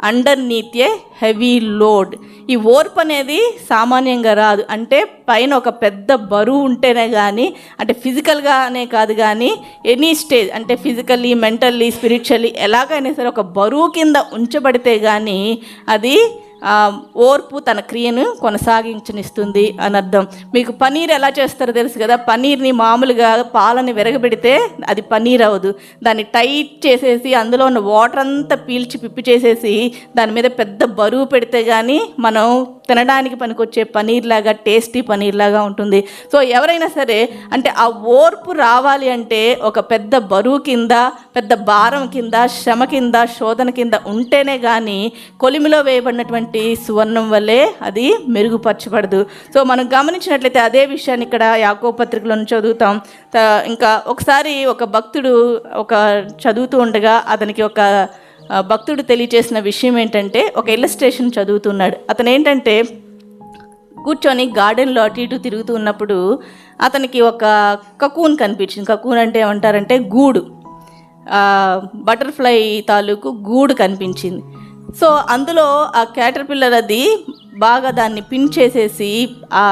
[SPEAKER 2] అండర్నీత్ ఏ హెవీ లోడ్. ఈ ఓర్పు అనేది సామాన్యంగా రాదు. అంటే పైన ఒక పెద్ద బరువు ఉంటేనే కానీ, అంటే ఫిజికల్గానే కాదు కానీ ఎనీ స్టేజ్ అంటే ఫిజికల్లీ, మెంటల్లీ, స్పిరిచువల్లీ ఎలాగైనా సరే ఒక బరువు కింద ఉంచబడితే కానీ అది ఓర్పు తన క్రియను కొనసాగించనిస్తుంది అని అర్థం. మీకు పనీర్ ఎలా చేస్తారో తెలుసు కదా. పనీర్ని మామూలుగా పాలని విరగబెడితే అది పనీర్ అవ్వదు. దాన్ని టైట్ చేసేసి అందులో ఉన్న వాటర్ అంతా పీల్చి పిప్పి చేసేసి దాని మీద పెద్ద బరువు పెడితే కానీ మనం తినడానికి పనికొచ్చే పనీర్ లాగా, టేస్టీ పనీర్ లాగా ఉంటుంది. సో ఎవరైనా సరే అంటే ఆ ఓర్పు రావాలి అంటే ఒక పెద్ద బరువు కింద, పెద్ద భారం కింద, శ్రమ కింద, శోధన కింద ఉంటేనే కానీ కొలిమిలో వేయబడినటువంటి సువర్ణం వల్లే అది మెరుగుపరచబడదు. సో మనం గమనించినట్లయితే అదే విషయాన్ని ఇక్కడ యాకోబు పత్రికలో చదువుతాం. ఇంకా ఒకసారి ఒక భక్తుడు చదువుతూ ఉండగా అతనికి ఒక భక్తుడు తెలియచేసిన విషయం ఏంటంటే, ఒక ఇల్లస్ట్రేషన్ చదువుతున్నాడు. అతను ఏంటంటే కూర్చొని గార్డెన్లో అటు ఇటు తిరుగుతూ ఉన్నప్పుడు అతనికి ఒక కకూన్ కనిపించింది. కకూన్ అంటే ఏమంటారంటే గూడు, బటర్ఫ్లై తాలూకు గూడు కనిపించింది. సో అందులో ఆ క్యాటర్పిల్లర్ అది బాగా దాన్ని పిన్ చేసేసి ఆ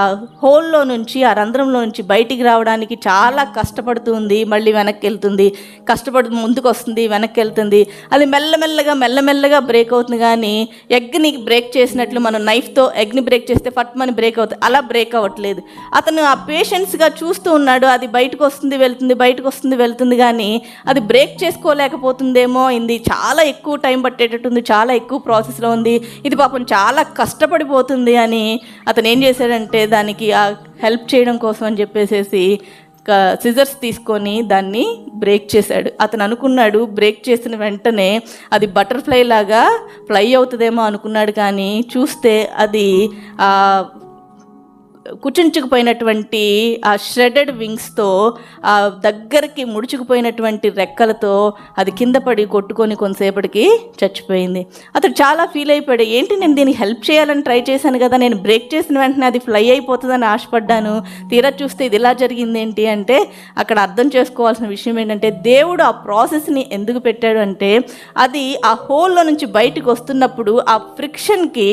[SPEAKER 2] హోల్లో నుంచి, ఆ రంధ్రంలో నుంచి బయటికి రావడానికి చాలా కష్టపడుతుంది. మళ్ళీ వెనక్కి వెళ్తుంది, కష్టపడుతూ ముందుకు వస్తుంది, వెనక్కి వెళ్తుంది. అది మెల్లమెల్లగా బ్రేక్ అవుతుంది. కానీ ఎగ్ని బ్రేక్ చేసినట్లు మనం నైఫ్తో ఎగ్ని బ్రేక్ చేస్తే ఫట్మని బ్రేక్ అవుతుంది, అలా బ్రేక్ అవ్వట్లేదు. అతను ఆ పేషెన్స్గా చూస్తూ ఉన్నాడు. అది బయటకు వస్తుంది వెళ్తుంది కానీ అది బ్రేక్ చేసుకోలేకపోతుందేమో. ఇది చాలా ఎక్కువ టైం పట్టేటట్టుంది, చాలా ఎక్కువ ప్రాసెస్లో ఉంది, ఇది పాపం చాలా కష్టపడిపోతుంది అని అతను ఏం చేశాడంటే దానికి హెల్ప్ చేయడం కోసం అని చెప్పేసేసి సిజర్స్ తీసుకొని దాన్ని బ్రేక్ చేశాడు. అతను అనుకున్నాడు బ్రేక్ చేసిన వెంటనే అది బటర్ఫ్లై లాగా ఫ్లై అవుతుందేమో అనుకున్నాడు. కానీ చూస్తే అది కుచించుకుపోయినటువంటి ఆ ష్రెడెడ్ వింగ్స్తో, ఆ దగ్గరికి ముడుచుకుపోయినటువంటి రెక్కలతో అది కింద పడి కొట్టుకొని కొంతసేపటికి చచ్చిపోయింది. అతడు చాలా ఫీల్ అయిపోయాడు. ఏంటి, నేను దీనికి హెల్ప్ చేయాలని ట్రై చేశాను కదా, నేను బ్రేక్ చేసిన వెంటనే అది ఫ్లై అయిపోతుందని ఆశపడ్డాను, తీరా చూస్తే ఇది ఇలా జరిగింది ఏంటి అంటే, అక్కడ అర్థం చేసుకోవాల్సిన విషయం ఏంటంటే, దేవుడు ఆ ప్రాసెస్ని ఎందుకు పెట్టాడు అంటే, అది ఆ హోల్లో నుంచి బయటకు వస్తున్నప్పుడు ఆ ఫ్రిక్షన్కి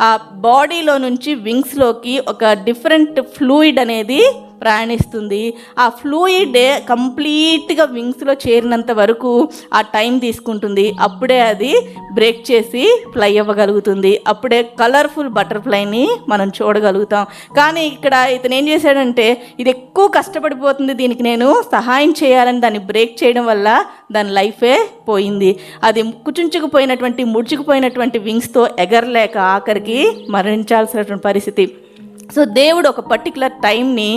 [SPEAKER 2] ఆ బాడీలో నుంచి వింగ్స్లోకి ఒక డిఫరెంట్ ఫ్లూయిడ్ అనేది ప్రయాణిస్తుంది. ఆ ఫ్లూయిడ్ కంప్లీట్గా వింగ్స్లో చేరినంత వరకు ఆ టైం తీసుకుంటుంది. అప్పుడే అది బ్రేక్ చేసి ఫ్లై అవ్వగలుగుతుంది. అప్పుడే కలర్ఫుల్ బటర్ఫ్లైని మనం చూడగలుగుతాం. కానీ ఇక్కడ ఇతను ఏం చేశాడంటే, ఇది ఎక్కువ కష్టపడిపోతుంది, దీనికి నేను సహాయం చేయాలని దాన్ని బ్రేక్ చేయడం వల్ల దాని లైఫే పోయింది. అది కుచించుకుపోయినటువంటి ముడుచుకుపోయినటువంటి వింగ్స్తో ఎగరలేక ఆఖరికి మరణించాల్సినటువంటి పరిస్థితి. సో దేవుడు ఒక పర్టికులర్ టైంని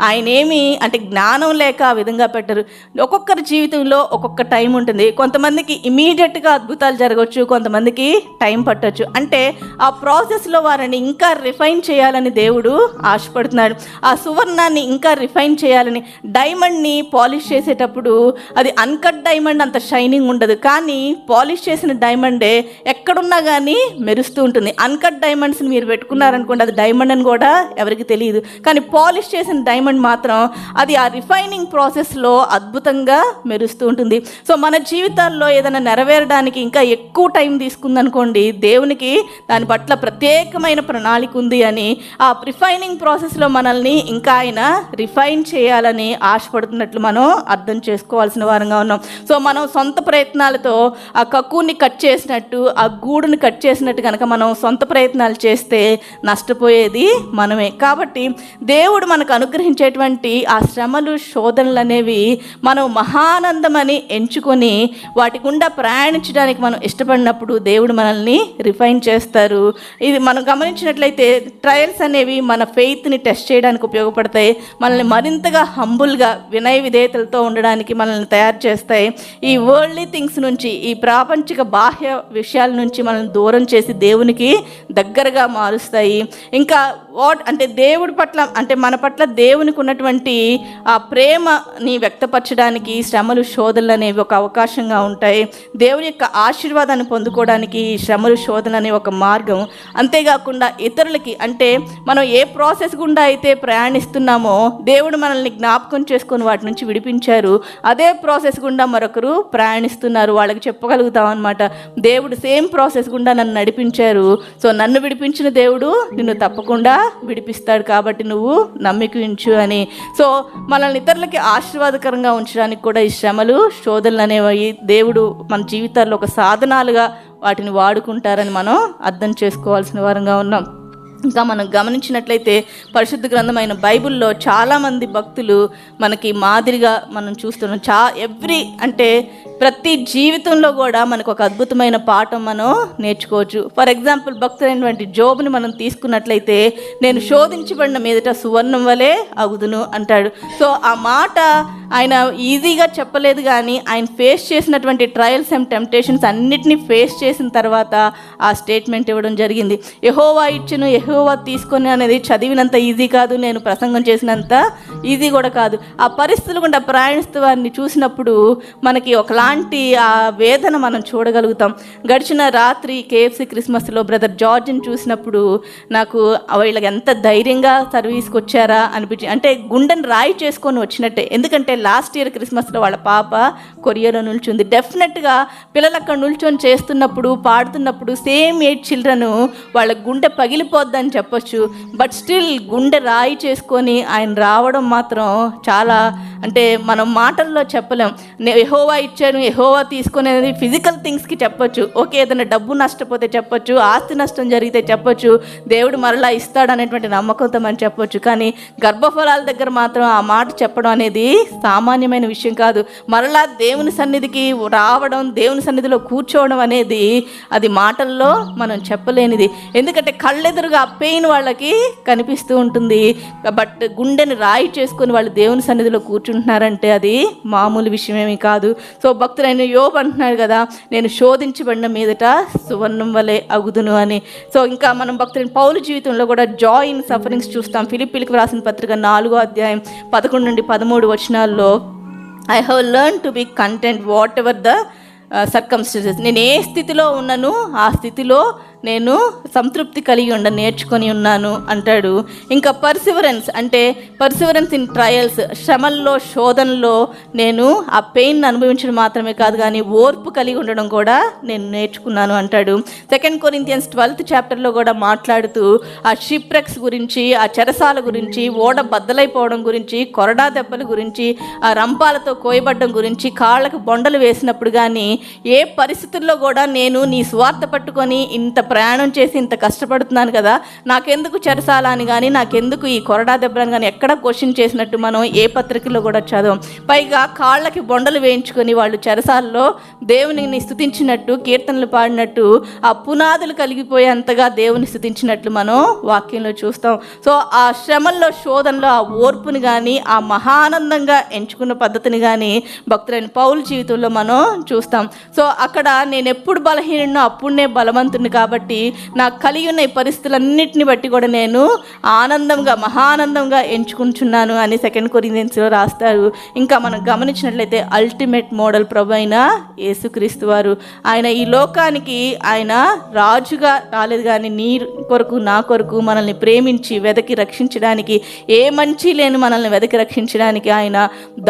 [SPEAKER 2] ఆయన ఏమి అంటే జ్ఞానం లేక ఆ విధంగా పెట్టరు. ఒక్కొక్కరి జీవితంలో ఒక్కొక్క టైం ఉంటుంది. కొంతమందికి ఇమీడియట్గా అద్భుతాలు జరగవచ్చు, కొంతమందికి టైం పట్టవచ్చు. అంటే ఆ ప్రాసెస్లో వారిని ఇంకా రిఫైన్ చేయాలని దేవుడు ఆశపడుతున్నాడు. ఆ సువర్ణాన్ని ఇంకా రిఫైన్ చేయాలని. డైమండ్ని పాలిష్ చేసేటప్పుడు అది అన్కట్ డైమండ్ అంత షైనింగ్ ఉండదు, కానీ పాలిష్ చేసిన డైమండే ఎక్కడున్నా కానీ మెరుస్తూ ఉంటుంది. అన్కట్ డైమండ్స్ని మీరు పెట్టుకున్నారనుకోండి, అది డైమండ్ అని కూడా ఎవరికి తెలియదు. కానీ పాలిష్ చేసిన డైమండ్ మాత్రం అది ఆ రిఫైనింగ్ ప్రాసెస్లో అద్భుతంగా మెరుస్తూ ఉంటుంది. సో మన జీవితాల్లో ఏదైనా నెరవేరడానికి ఇంకా ఎక్కువ టైం తీసుకుందనుకోండి, దేవునికి దాని పట్ల ప్రత్యేకమైన ప్రణాళిక ఉంది అని ఆ రిఫైనింగ్ ప్రాసెస్లో మనల్ని ఇంకా ఆయన రిఫైన్ చేయాలని ఆశపడుతున్నట్లు మనం అర్థం చేసుకోవాల్సిన వారంగా ఉన్నాం. సో మనం సొంత ప్రయత్నాలతో ఆ కక్కుని కట్ చేసినట్టు, ఆ గూడుని కట్ చేసినట్టు కనుక మనం సొంత ప్రయత్నాలు చేస్తే నష్టపోయేది మనమే. కాబట్టి దేవుడు మనకు అనుగ్రహించేటువంటి ఆ శ్రమలు, శోధనలు అనేవి మనం మహానందమని ఎంచుకొని వాటి గుండా ప్రయాణించడానికి మనం ఇష్టపడినప్పుడు దేవుడు మనల్ని రిఫైన్ చేస్తారు. ఇది మనం గమనించినట్లయితే ట్రయల్స్ అనేవి మన ఫెయిత్ని టెస్ట్ చేయడానికి ఉపయోగపడతాయి. మనల్ని మరింతగా హంబుల్గా, వినయ విధేయతలతో ఉండడానికి మనల్ని తయారు చేస్తాయి. ఈ వరల్డ్లీ థింగ్స్ నుంచి, ఈ ప్రాపంచిక బాహ్య విషయాల నుంచి మనల్ని దూరం చేసి దేవునికి దగ్గరగా మారుస్తాయి. ఇంకా అంటే దేవుడి పట్ల, అంటే మన పట్ల దేవునికి ఉన్నటువంటి ఆ ప్రేమని వ్యక్తపరచడానికి శ్రమలు, శోధనలు అనేవి ఒక అవకాశంగా ఉంటాయి. దేవుని యొక్క ఆశీర్వాదాన్ని పొందుకోవడానికి శ్రమలు, శోధనలు అనే ఒక మార్గం. అంతేకాకుండా ఇతరులకి, అంటే మనం ఏ ప్రాసెస్ గుండా అయితే ప్రయాణిస్తున్నామో దేవుడు మనల్ని జ్ఞాపకం చేసుకొని వాటి నుంచి విడిపించారు, అదే ప్రాసెస్ గుండా మరొకరు ప్రయాణిస్తున్నారు. వాళ్ళకి చెప్పగలుగుతాం అనమాట, దేవుడు సేమ్ ప్రాసెస్ గుండా నన్ను నడిపించారు, సో నన్ను విడిపించిన దేవుడు నిన్ను తప్పకుండా విడిపిస్తాడు, కాబట్టి నువ్వు నమ్మిక ఉంచు అని. సో మనల్ని ఇతరులకి ఆశీర్వాదకరంగా ఉంచడానికి కూడా ఈ శ్రమలు, శోధనలు అనేవి దేవుడు మన జీవితాల్లో ఒక సాధనాలుగా వాటిని వాడుకుంటారని మనం అర్థం చేసుకోవాల్సిన వారంగా ఉన్నాం. ఇంకా మనం గమనించినట్లయితే పరిశుద్ధ గ్రంథమైన బైబిల్లో చాలామంది భక్తులు మనకి మాదిరిగా మనం చూస్తున్నాం. అంటే ప్రతి జీవితంలో కూడా మనకు ఒక అద్భుతమైన పాఠం మనం నేర్చుకోవచ్చు. ఫర్ ఎగ్జాంపుల్ భక్తులైనటువంటి జోబుని మనం తీసుకున్నట్లయితే, నేను శోధించబడిన మీదట సువర్ణం వలె అగుదును అంటాడు. సో ఆ మాట ఆయన ఈజీగా చెప్పలేదు, కానీ ఆయన ఫేస్ చేసినటువంటి ట్రయల్స్ అండ్ టెంప్టేషన్స్ అన్నిటినీ ఫేస్ చేసిన తర్వాత ఆ స్టేట్మెంట్ ఇవ్వడం జరిగింది. యెహోవా ఇచ్చును, యెహోవా తీసుకొని అనేది చదివినంత ఈజీ కాదు, నేను ప్రసంగం చేసినంత ఈజీ కూడా కాదు. ఆ పరిస్థితులు గుండా ప్రయాణిస్తూ వారిని చూసినప్పుడు మనకి ఒకలాంటి ఆ వేదన మనం చూడగలుగుతాం. గడిచిన రాత్రి KFC క్రిస్మస్లో బ్రదర్ జార్జ్ని చూసినప్పుడు నాకు వీళ్ళకి ఎంత ధైర్యంగా సర్వీస్కి వచ్చారా అనిపించింది. అంటే గుండెని రాయి చేసుకొని వచ్చినట్టే. ఎందుకంటే లాస్ట్ ఇయర్ క్రిస్మస్లో వాళ్ళ పాప కొరియాలో నిల్చుంది. డెఫినెట్గా పిల్లలు అక్కడ నిల్చొని చేస్తున్నప్పుడు, పాడుతున్నప్పుడు సేమ్ ఏజ్ చిల్డ్రన్ వాళ్ళ గుండె పగిలిపోద్దని చెప్పొచ్చు. బట్ స్టిల్ గుండె రాయి చేసుకొని ఆయన రావడం మాత్రం చాలా, అంటే మనం మాటల్లో చెప్పలేం. యెహోవా ఇచ్చాను, యెహోవా తీసుకొని అనేది ఫిజికల్ థింగ్స్కి చెప్పొచ్చు. ఓకే, ఏదైనా డబ్బు నష్టపోతే చెప్పొచ్చు, ఆస్తి నష్టం జరిగితే చెప్పొచ్చు, దేవుడు మరలా ఇస్తాడు అనేటువంటి నమ్మకంతో మనం చెప్పొచ్చు. కానీ గర్భఫలాల దగ్గర మాత్రం ఆ మాట చెప్పడం అనేది సామాన్యమైన విషయం కాదు. మరలా దేవుని సన్నిధికి రావడం, దేవుని సన్నిధిలో కూర్చోవడం అనేది అది మాటల్లో మనం చెప్పలేనిది. ఎందుకంటే కళ్ళెదురుగా ఆ పెయిన్ వాళ్ళకి కనిపిస్తూ ఉంటుంది. బట్ గుండెని రాయి చేసుకొని వాళ్ళు దేవుని సన్నిధిలో కూర్చుంటున్నారంటే అది మామూలు విషయమేమీ కాదు. సో భక్తులైన యోబు అంటున్నాడు కదా, నేను శోధించబడిన మీదట సువర్ణం వలె అగుదును అని. సో ఇంకా మనం భక్తులైన పౌలు జీవితంలో కూడా జాయ్ ఇన్ సఫరింగ్స్ చూస్తాం. ఫిలిప్పీలకు రాసిన పత్రిక 4వ అధ్యాయం 11 నుండి 13 వచనాల్లో, I have learned to be content whatever the circumstances. నేను ఏ స్థితిలో ఉన్నాను ఆ స్థితిలో నేను సంతృప్తి కలిగి నేర్చుకొని ఉన్నాను అంటాడు. ఇంకా పర్సివరెన్స్ అంటే పర్సివరెన్స్ ఇన్ ట్రయల్స్, శ్రమల్లో శోధనలో నేను ఆ పెయిన్ అనుభవించడం మాత్రమే కాదు కానీ ఓర్పు కలిగి ఉండడం కూడా నేను నేర్చుకున్నాను అంటాడు. 2 కొరింథియన్స్ 12th చాప్టర్లో కూడా మాట్లాడుతూ ఆ షిప్రెక్స్ గురించి, ఆ చెరసాల గురించి, ఓడ బద్దలైపోవడం గురించి, కొరడా దెబ్బల గురించి, ఆ రంపాలతో కోయబడ్డం గురించి, కాళ్ళకు బొండలు వేసినప్పుడు కానీ ఏ పరిస్థితుల్లో కూడా నేను నీ స్వార్థ పట్టుకొని ఇంత ప్రయాణం చేసి ఇంత కష్టపడుతున్నాను కదా, నాకెందుకు చెరసాల అని కానీ, నాకెందుకు ఈ కొరడా దెబ్బలను కానీ ఎక్కడ క్వశ్చన్ చేసినట్టు మనం ఏ పత్రికల్లో కూడా చదవం. పైగా కాళ్ళకి బొండలు వేయించుకొని వాళ్ళు చెరసాలలో దేవుని స్తుతించినట్టు, కీర్తనలు పాడినట్టు, ఆ పునాదులు కలిగిపోయేంతగా దేవుని స్తుతించినట్లు మనం వాక్యంలో చూస్తాం. సో ఆ శ్రమల్లో శోధనలో ఆ ఓర్పుని కానీ, ఆ మహానందంగా ఎంచుకున్న పద్ధతిని కానీ భక్తులైన పౌలు జీవితంలో మనం చూస్తాం. సో అక్కడ నేను ఎప్పుడు బలహీనో అప్పుడునే బలవంతుని కాబట్టి నాకు కలిగి ఉన్న ఈ పరిస్థితులన్నింటిని బట్టి కూడా నేను ఆనందంగా, మహానందంగా ఎంచుకుంటున్నాను అని 2 కొరింథీయన్స్లో రాస్తారు. ఇంకా మనం గమనించినట్లయితే అల్టిమేట్ మోడల్ ప్రభు అయిన యేసుక్రీస్తు వారు, ఆయన ఈ లోకానికి ఆయన రాజుగా రాలేదు కానీ నీ కొరకు నా కొరకు మనల్ని ప్రేమించి వెదకి రక్షించడానికి, ఏ మంచి లేని మనల్ని వెదకి రక్షించడానికి ఆయన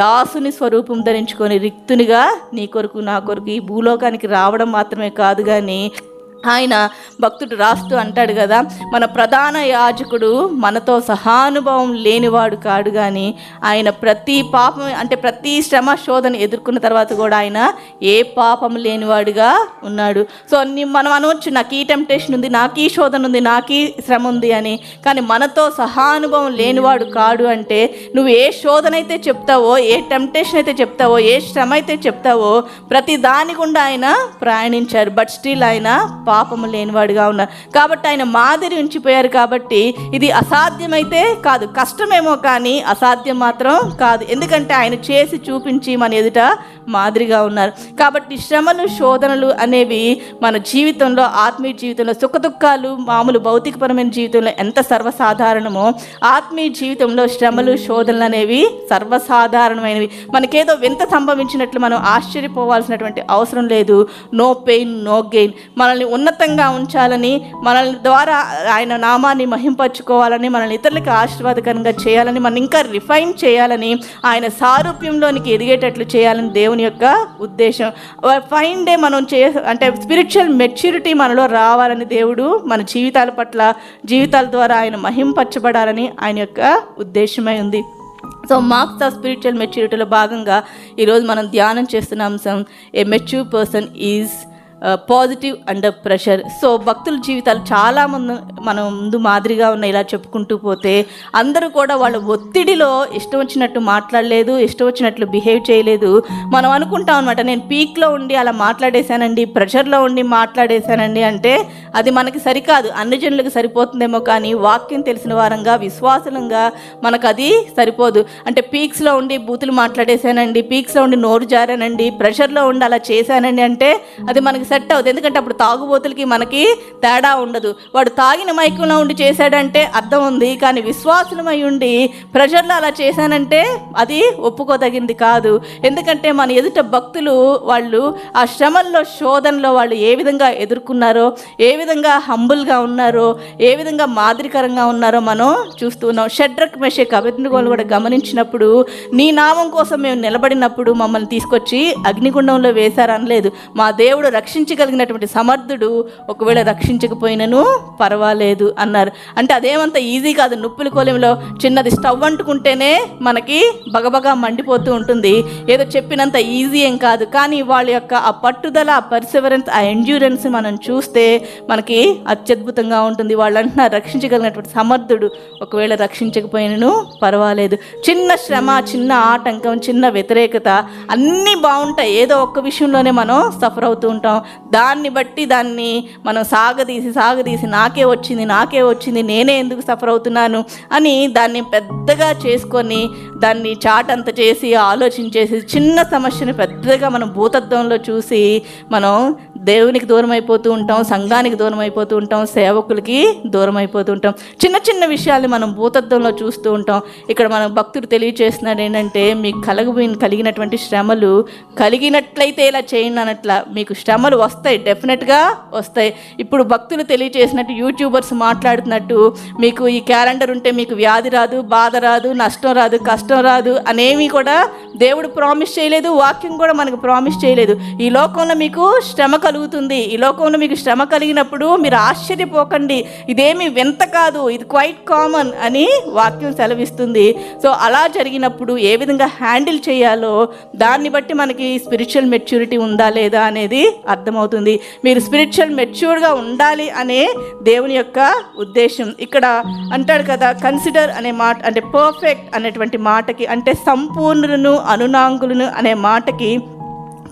[SPEAKER 2] దాసుని స్వరూపం ధరించుకొని రిక్తునిగా నీ కొరకు నా కొరకు ఈ భూలోకానికి రావడం మాత్రమే కాదు కానీ ఆయన భక్తుడు రాస్తూ అంటాడు కదా, మన ప్రధాన యాజకుడు మనతో సహానుభవం లేనివాడు కాడు కానీ ఆయన ప్రతి పాపం అంటే ప్రతి శ్రమ శోధన ఎదుర్కొన్న తర్వాత కూడా ఆయన ఏ పాపం లేనివాడుగా ఉన్నాడు. సో మనం అనవచ్చు నాకు ఈ టెంప్టేషన్ ఉంది, నాకు ఈ శోధన ఉంది, నాకు ఈ శ్రమ ఉంది అని, కానీ మనతో సహానుభవం లేనివాడు కాడు అంటే నువ్వు ఏ శోధన అయితే చెప్తావో, ఏ టెంప్టేషన్ అయితే చెప్తావో, ఏ శ్రమ అయితే చెప్తావో ప్రతి దాని గుండా ఆయన ప్రయాణించారు. బట్ స్టిల్ ఆయన పాపము లేనివాడుగా ఉన్నారు. కాబట్టి ఆయన మాదిరి ఉంచిపోయారు. కాబట్టి ఇది అసాధ్యమైతే కాదు, కష్టమేమో కానీ అసాధ్యం మాత్రం కాదు. ఎందుకంటే ఆయన చేసి చూపించి మన ఎదుట మాదిరిగా ఉన్నారు. కాబట్టి శ్రమలు శోధనలు అనేవి మన జీవితంలో, ఆత్మీయ జీవితంలో, సుఖదుఖాలు మామూలు భౌతికపరమైన జీవితంలో ఎంత సర్వసాధారణమో ఆత్మీయ జీవితంలో శ్రమలు శోధనలు అనేవి సర్వసాధారణమైనవి. మనకేదో వింత సంభవించినట్లు మనం ఆశ్చర్యపోవాల్సినటువంటి అవసరం లేదు. No pain no gain. మనల్ని ఉన్నతంగా ఉంచాలని, మనల్ని ద్వారా ఆయన నామాన్ని మహింపరచుకోవాలని, మనల్ని ఇతరులకు ఆశీర్వాదకరంగా చేయాలని, మనం ఇంకా రిఫైన్ చేయాలని, ఆయన సారూప్యంలోనికి ఎదిగేటట్లు చేయాలని దేవుని యొక్క ఉద్దేశం. ఫైన్ డే మనం అంటే స్పిరిచువల్ మెచ్యూరిటీ మనలో రావాలని దేవుడు మన జీవితాల ద్వారా ఆయన మహింపరచబడాలని ఆయన యొక్క ఉద్దేశమై ఉంది. సో మార్క్స్ ఆఫ్ స్పిరిచువల్ మెచ్యూరిటీలో భాగంగా ఈరోజు మనం ధ్యానం చేస్తున్న అంశం a mature person is positive under pressure. So భక్తుల జీవితాలు చాలామంది మనం ముందు మాదిరిగా ఉన్న ఇలా చెప్పుకుంటూ పోతే అందరూ కూడా వాళ్ళ ఒత్తిడిలో ఇష్టం వచ్చినట్టు మాట్లాడలేదు, ఇష్టం వచ్చినట్లు బిహేవ్ చేయలేదు. మనం అనుకుంటాం అనమాట, నేను పీక్లో ఉండి అలా మాట్లాడేశానండి, ప్రెషర్లో ఉండి మాట్లాడేశానండి అంటే అది మనకి సరికాదు, అన్ని జనులకు సరిపోతుందేమో కానీ వాక్యం తెలిసిన వారంగా, విశ్వాసంగా మనకు అది సరిపోదు. అంటే పీక్స్లో ఉండి బూతులు మాట్లాడేశానండి, పీక్స్లో ఉండి నోరు జారానండి, ప్రెషర్లో ఉండి అలా చేశానండి అంటే అది మనకి సెట్ అవుతుంది. ఎందుకంటే అప్పుడు తాగుబోతులకి మనకి తేడా ఉండదు. వాడు తాగిన మైకంలో ఉండి చేశాడంటే అర్థం ఉంది, కానీ విశ్వాసమై ఉండి ప్రెషర్లో అలా చేశానంటే అది ఒప్పుకోదగింది కాదు. ఎందుకంటే మన ఎదుట భక్తులు వాళ్ళు ఆ శ్రమల్లో శోధనలో వాళ్ళు ఏ విధంగా ఎదుర్కొన్నారో, ఏ విధంగా హంబుల్గా ఉన్నారో, ఏ విధంగా మాదిరికరంగా ఉన్నారో మనం చూస్తున్నాం. షడ్రక్ మెషక్ అబేద్నెగోను కూడా గమనించినప్పుడు నీ నామం కోసం మేము నిలబడినప్పుడు మమ్మల్ని తీసుకొచ్చి అగ్నిగుండంలో వేశారనలేదు. మా దేవుడు రక్షించగలిగినటువంటి సమర్థుడు, ఒకవేళ రక్షించకపోయినను పర్వాలేదు అన్నారు. అంటే అదేమంత ఈజీ కాదు. నుప్పుల కోలెంలో చిన్నది స్టవ్ అంటుకుంటేనే మనకి బగబగా మండిపోతూ ఉంటుంది. ఏదో చెప్పినంత ఈజీ ఏం కాదు. కానీ వాళ్ళ యొక్క ఆ పట్టుదల, ఆ పర్సివరెన్స్, ఆ ఎండ్యూరెన్స్ మనం చూస్తే మనకి అత్యద్భుతంగా ఉంటుంది. వాళ్ళు అంటున్నారు రక్షించగలిగినటువంటి సమర్థుడు, ఒకవేళ రక్షించకపోయినను పర్వాలేదు. చిన్న శ్రమ, చిన్న ఆటంకం, చిన్న వ్యతిరేకత అన్నీ బాగుంటాయి, ఏదో ఒక్క విషయంలోనే మనం సఫర్ అవుతూ ఉంటాం. దాన్ని బట్టి దాన్ని మనం సాగదీసి నాకే వచ్చింది నేనే ఎందుకు సఫర్ అవుతున్నాను అని దాన్ని పెద్దగా చేసుకొని దాన్ని చాటంత చేసి ఆలోచించేసి చిన్న సమస్యను పెద్దగా మనం భూతత్వంలో చూసి మనం దేవునికి దూరం అయిపోతూ ఉంటాం, సంఘానికి దూరం అయిపోతూ ఉంటాం, సేవకులకి దూరం అయిపోతూ ఉంటాం. చిన్న చిన్న విషయాల్ని మనం భూతత్వంలో చూస్తూ ఉంటాం. ఇక్కడ మన భక్తుడు తెలియచేస్తున్నాడు ఏంటంటే, మీకు కలిగినటువంటి శ్రమలు కలిగినట్లయితే ఇలా చేయండి అనట్లా. మీకు శ్రమలు వస్తాయి, డెఫినెట్గా వస్తాయి. ఇప్పుడు భక్తులు తెలియచేసినట్టు, యూట్యూబర్స్ మాట్లాడుతున్నట్టు, మీకు ఈ క్యాలెండర్ ఉంటే మీకు వ్యాధి రాదు, బాధ రాదు, నష్టం రాదు, కష్టం రాదు అనేవి కూడా దేవుడు ప్రామిస్ చేయలేదు, వాక్యం కూడా మనకు ప్రామిస్ చేయలేదు. ఈ లోకంలో మీకు శ్రమ కలుగుతుంది, ఈ లోకంలో మీకు శ్రమ కలిగినప్పుడు మీరు ఆశ్చర్యపోకండి, ఇదేమి వింత కాదు, ఇది క్వైట్ కామన్ అని వాక్యం సెలవిస్తుంది. సో అలా జరిగినప్పుడు ఏ విధంగా హ్యాండిల్ చేయాలో దాన్ని బట్టి మనకి స్పిరిచువల్ మెచ్యూరిటీ ఉందా లేదా అనేది అర్థమవుతుంది. మీరు స్పిరిచువల్ మెచ్యూర్డ్గా ఉండాలి అనే దేవుని యొక్క ఉద్దేశం. ఇక్కడ అంటాడు కదా, కన్సిడర్ అనే మాట అంటే పర్ఫెక్ట్ అనేటువంటి మాటకి, అంటే సంపూర్ణులను అనునాంగులను అనే మాటకి,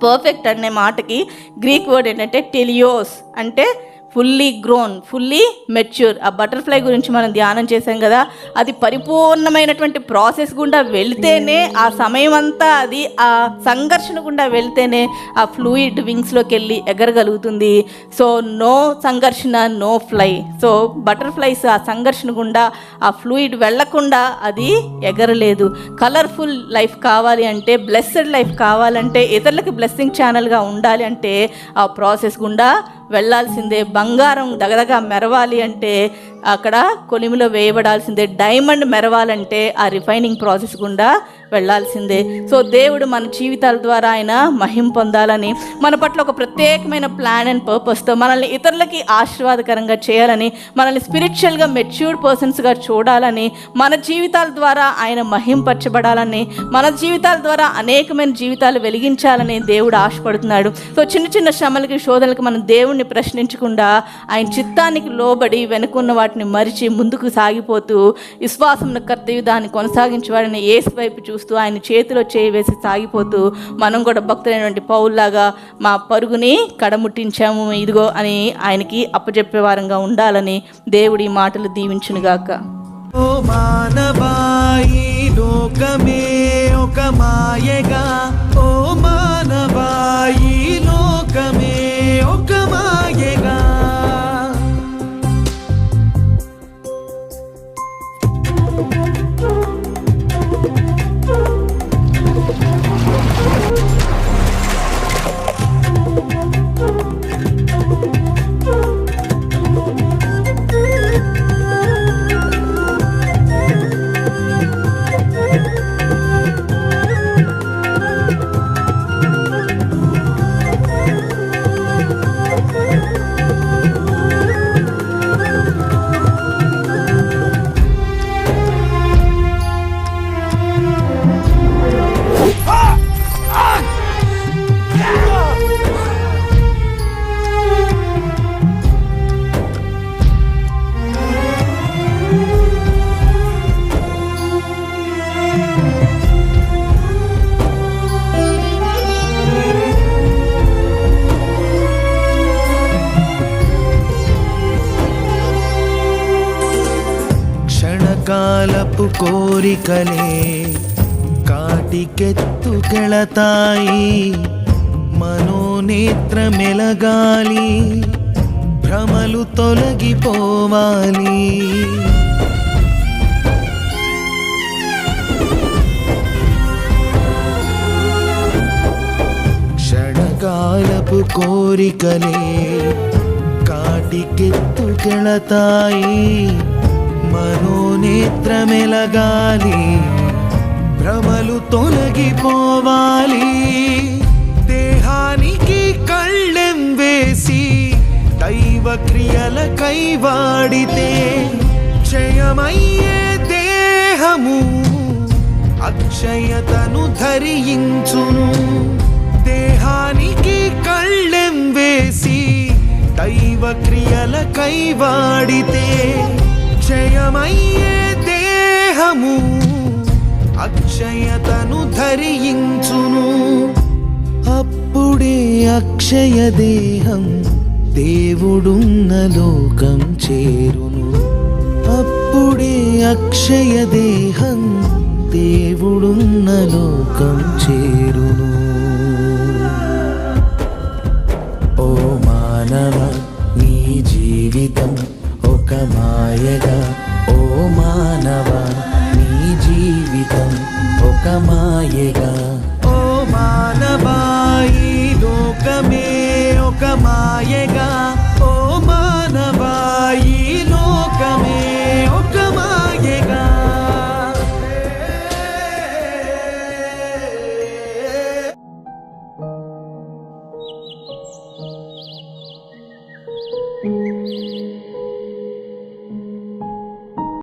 [SPEAKER 2] పర్ఫెక్ట్ అనే మాటకి గ్రీక్ వర్డ్ ఏంటంటే టెలియోస్, అంటే ఫుల్లీ గ్రోన్, ఫుల్లీ మెచ్యూర్. ఆ బటర్ఫ్లై గురించి మనం ధ్యానం చేసాం కదా, అది పరిపూర్ణమైనటువంటి ప్రాసెస్ గుండా వెళితేనే, ఆ సమయం అంతా అది ఆ సంఘర్షణ గుండా వెళితేనే ఆ ఫ్లూయిడ్ వింగ్స్లోకి వెళ్ళి ఎగరగలుగుతుంది. సో నో సంఘర్షణ, నో ఫ్లై. సో బటర్ఫ్లైస్ ఆ సంఘర్షణ గుండా, ఆ ఫ్లూయిడ్ వెళ్లకుండా అది ఎగరలేదు. కలర్ఫుల్ లైఫ్ కావాలి అంటే, బ్లెస్సెడ్ లైఫ్ కావాలంటే, ఇతరులకు బ్లెస్సింగ్ ఛానల్గా ఉండాలి అంటే ఆ ప్రాసెస్ గుండా వెళ్ళాల్సిందే. బంగారం దగదగా మెరవాలి అంటే అక్కడ కొలిమిలో వేయబడాల్సిందే. డైమండ్ మెరవాలంటే ఆ రిఫైనింగ్ ప్రాసెస్ గుండా వెళ్ళాల్సిందే. సో దేవుడు మన జీవితాల ద్వారా ఆయన మహిమ పొందాలని, మన పట్ల ఒక ప్రత్యేకమైన ప్లాన్ అండ్ పర్పస్తో మనల్ని ఇతరులకి ఆశీర్వాదకరంగా చేయాలని, మనల్ని స్పిరిచువల్గా మెచ్యూర్డ్ పర్సన్స్గా చూడాలని, మన జీవితాల ద్వారా ఆయన మహింపరచబడాలని, మన జీవితాల ద్వారా అనేకమైన జీవితాలు వెలిగించాలని దేవుడు ఆశపడుతున్నాడు. సో చిన్న చిన్న శ్రమలకి, శోధనలకి మనం దేవుణ్ణి ప్రశ్నించకుండా ఆయన చిత్తానికి లోబడి వెనుకున్న వాటిని మరిచి ముందుకు సాగిపోతూ, విశ్వాసంను కర్తవ్య దాన్ని కొనసాగించేవాడిని యేసు వైపు చూస్తూ ఆయన చేతిలో చేయి వేసి సాగిపోతూ, మనం కూడా భక్తులైనటువంటి పౌల్లాగా మా పరుగుని కడముట్టించాము ఇదిగో అని ఆయనకి అప్పచెప్పే వారంగా ఉండాలని దేవుడి మాటలు దీవించునుగాక.
[SPEAKER 1] ఓ మానవా, ఈ లోకమే ఒక మాయగా, ఓ మానవా, ఈ లోకమే ఒక మాయగా. కాలపు కోరికలే కాటికెత్తుకెళతాయి, మనోనేత్ర మెలగాలి, భ్రమలు తొలగిపోవాలి. క్షణకాలపు కోరికలే కాటికెత్తుకెళతాయి, మనోనేత్ర మెలగాలి, భ్రమలు తొలగిపోవాలి. దేహానికి కళ్ళెం వేసి దైవ క్రియల కైవాడితే, క్షయమయ్యే దేహము అక్షయతను ధరించును. దేహానికి కళ్ళెం వేసి దైవ క్రియల కైవాడితే, క్షయమయ్యే దేహము అక్షయతను ధరించును. అప్పుడే అక్షయ దేహం దేవుడున్న లోకం చేరును. అప్పుడే అక్షయ దేహం దేవుడున్న లోకం చేరును. ఓ మానవ, నీ జీవితం ఒక మాయగా, ఓ మానవ, నీ జీవితం ఒక మాయగా. ఓ మానవ, ఈ లోకమే ఒక మాయగా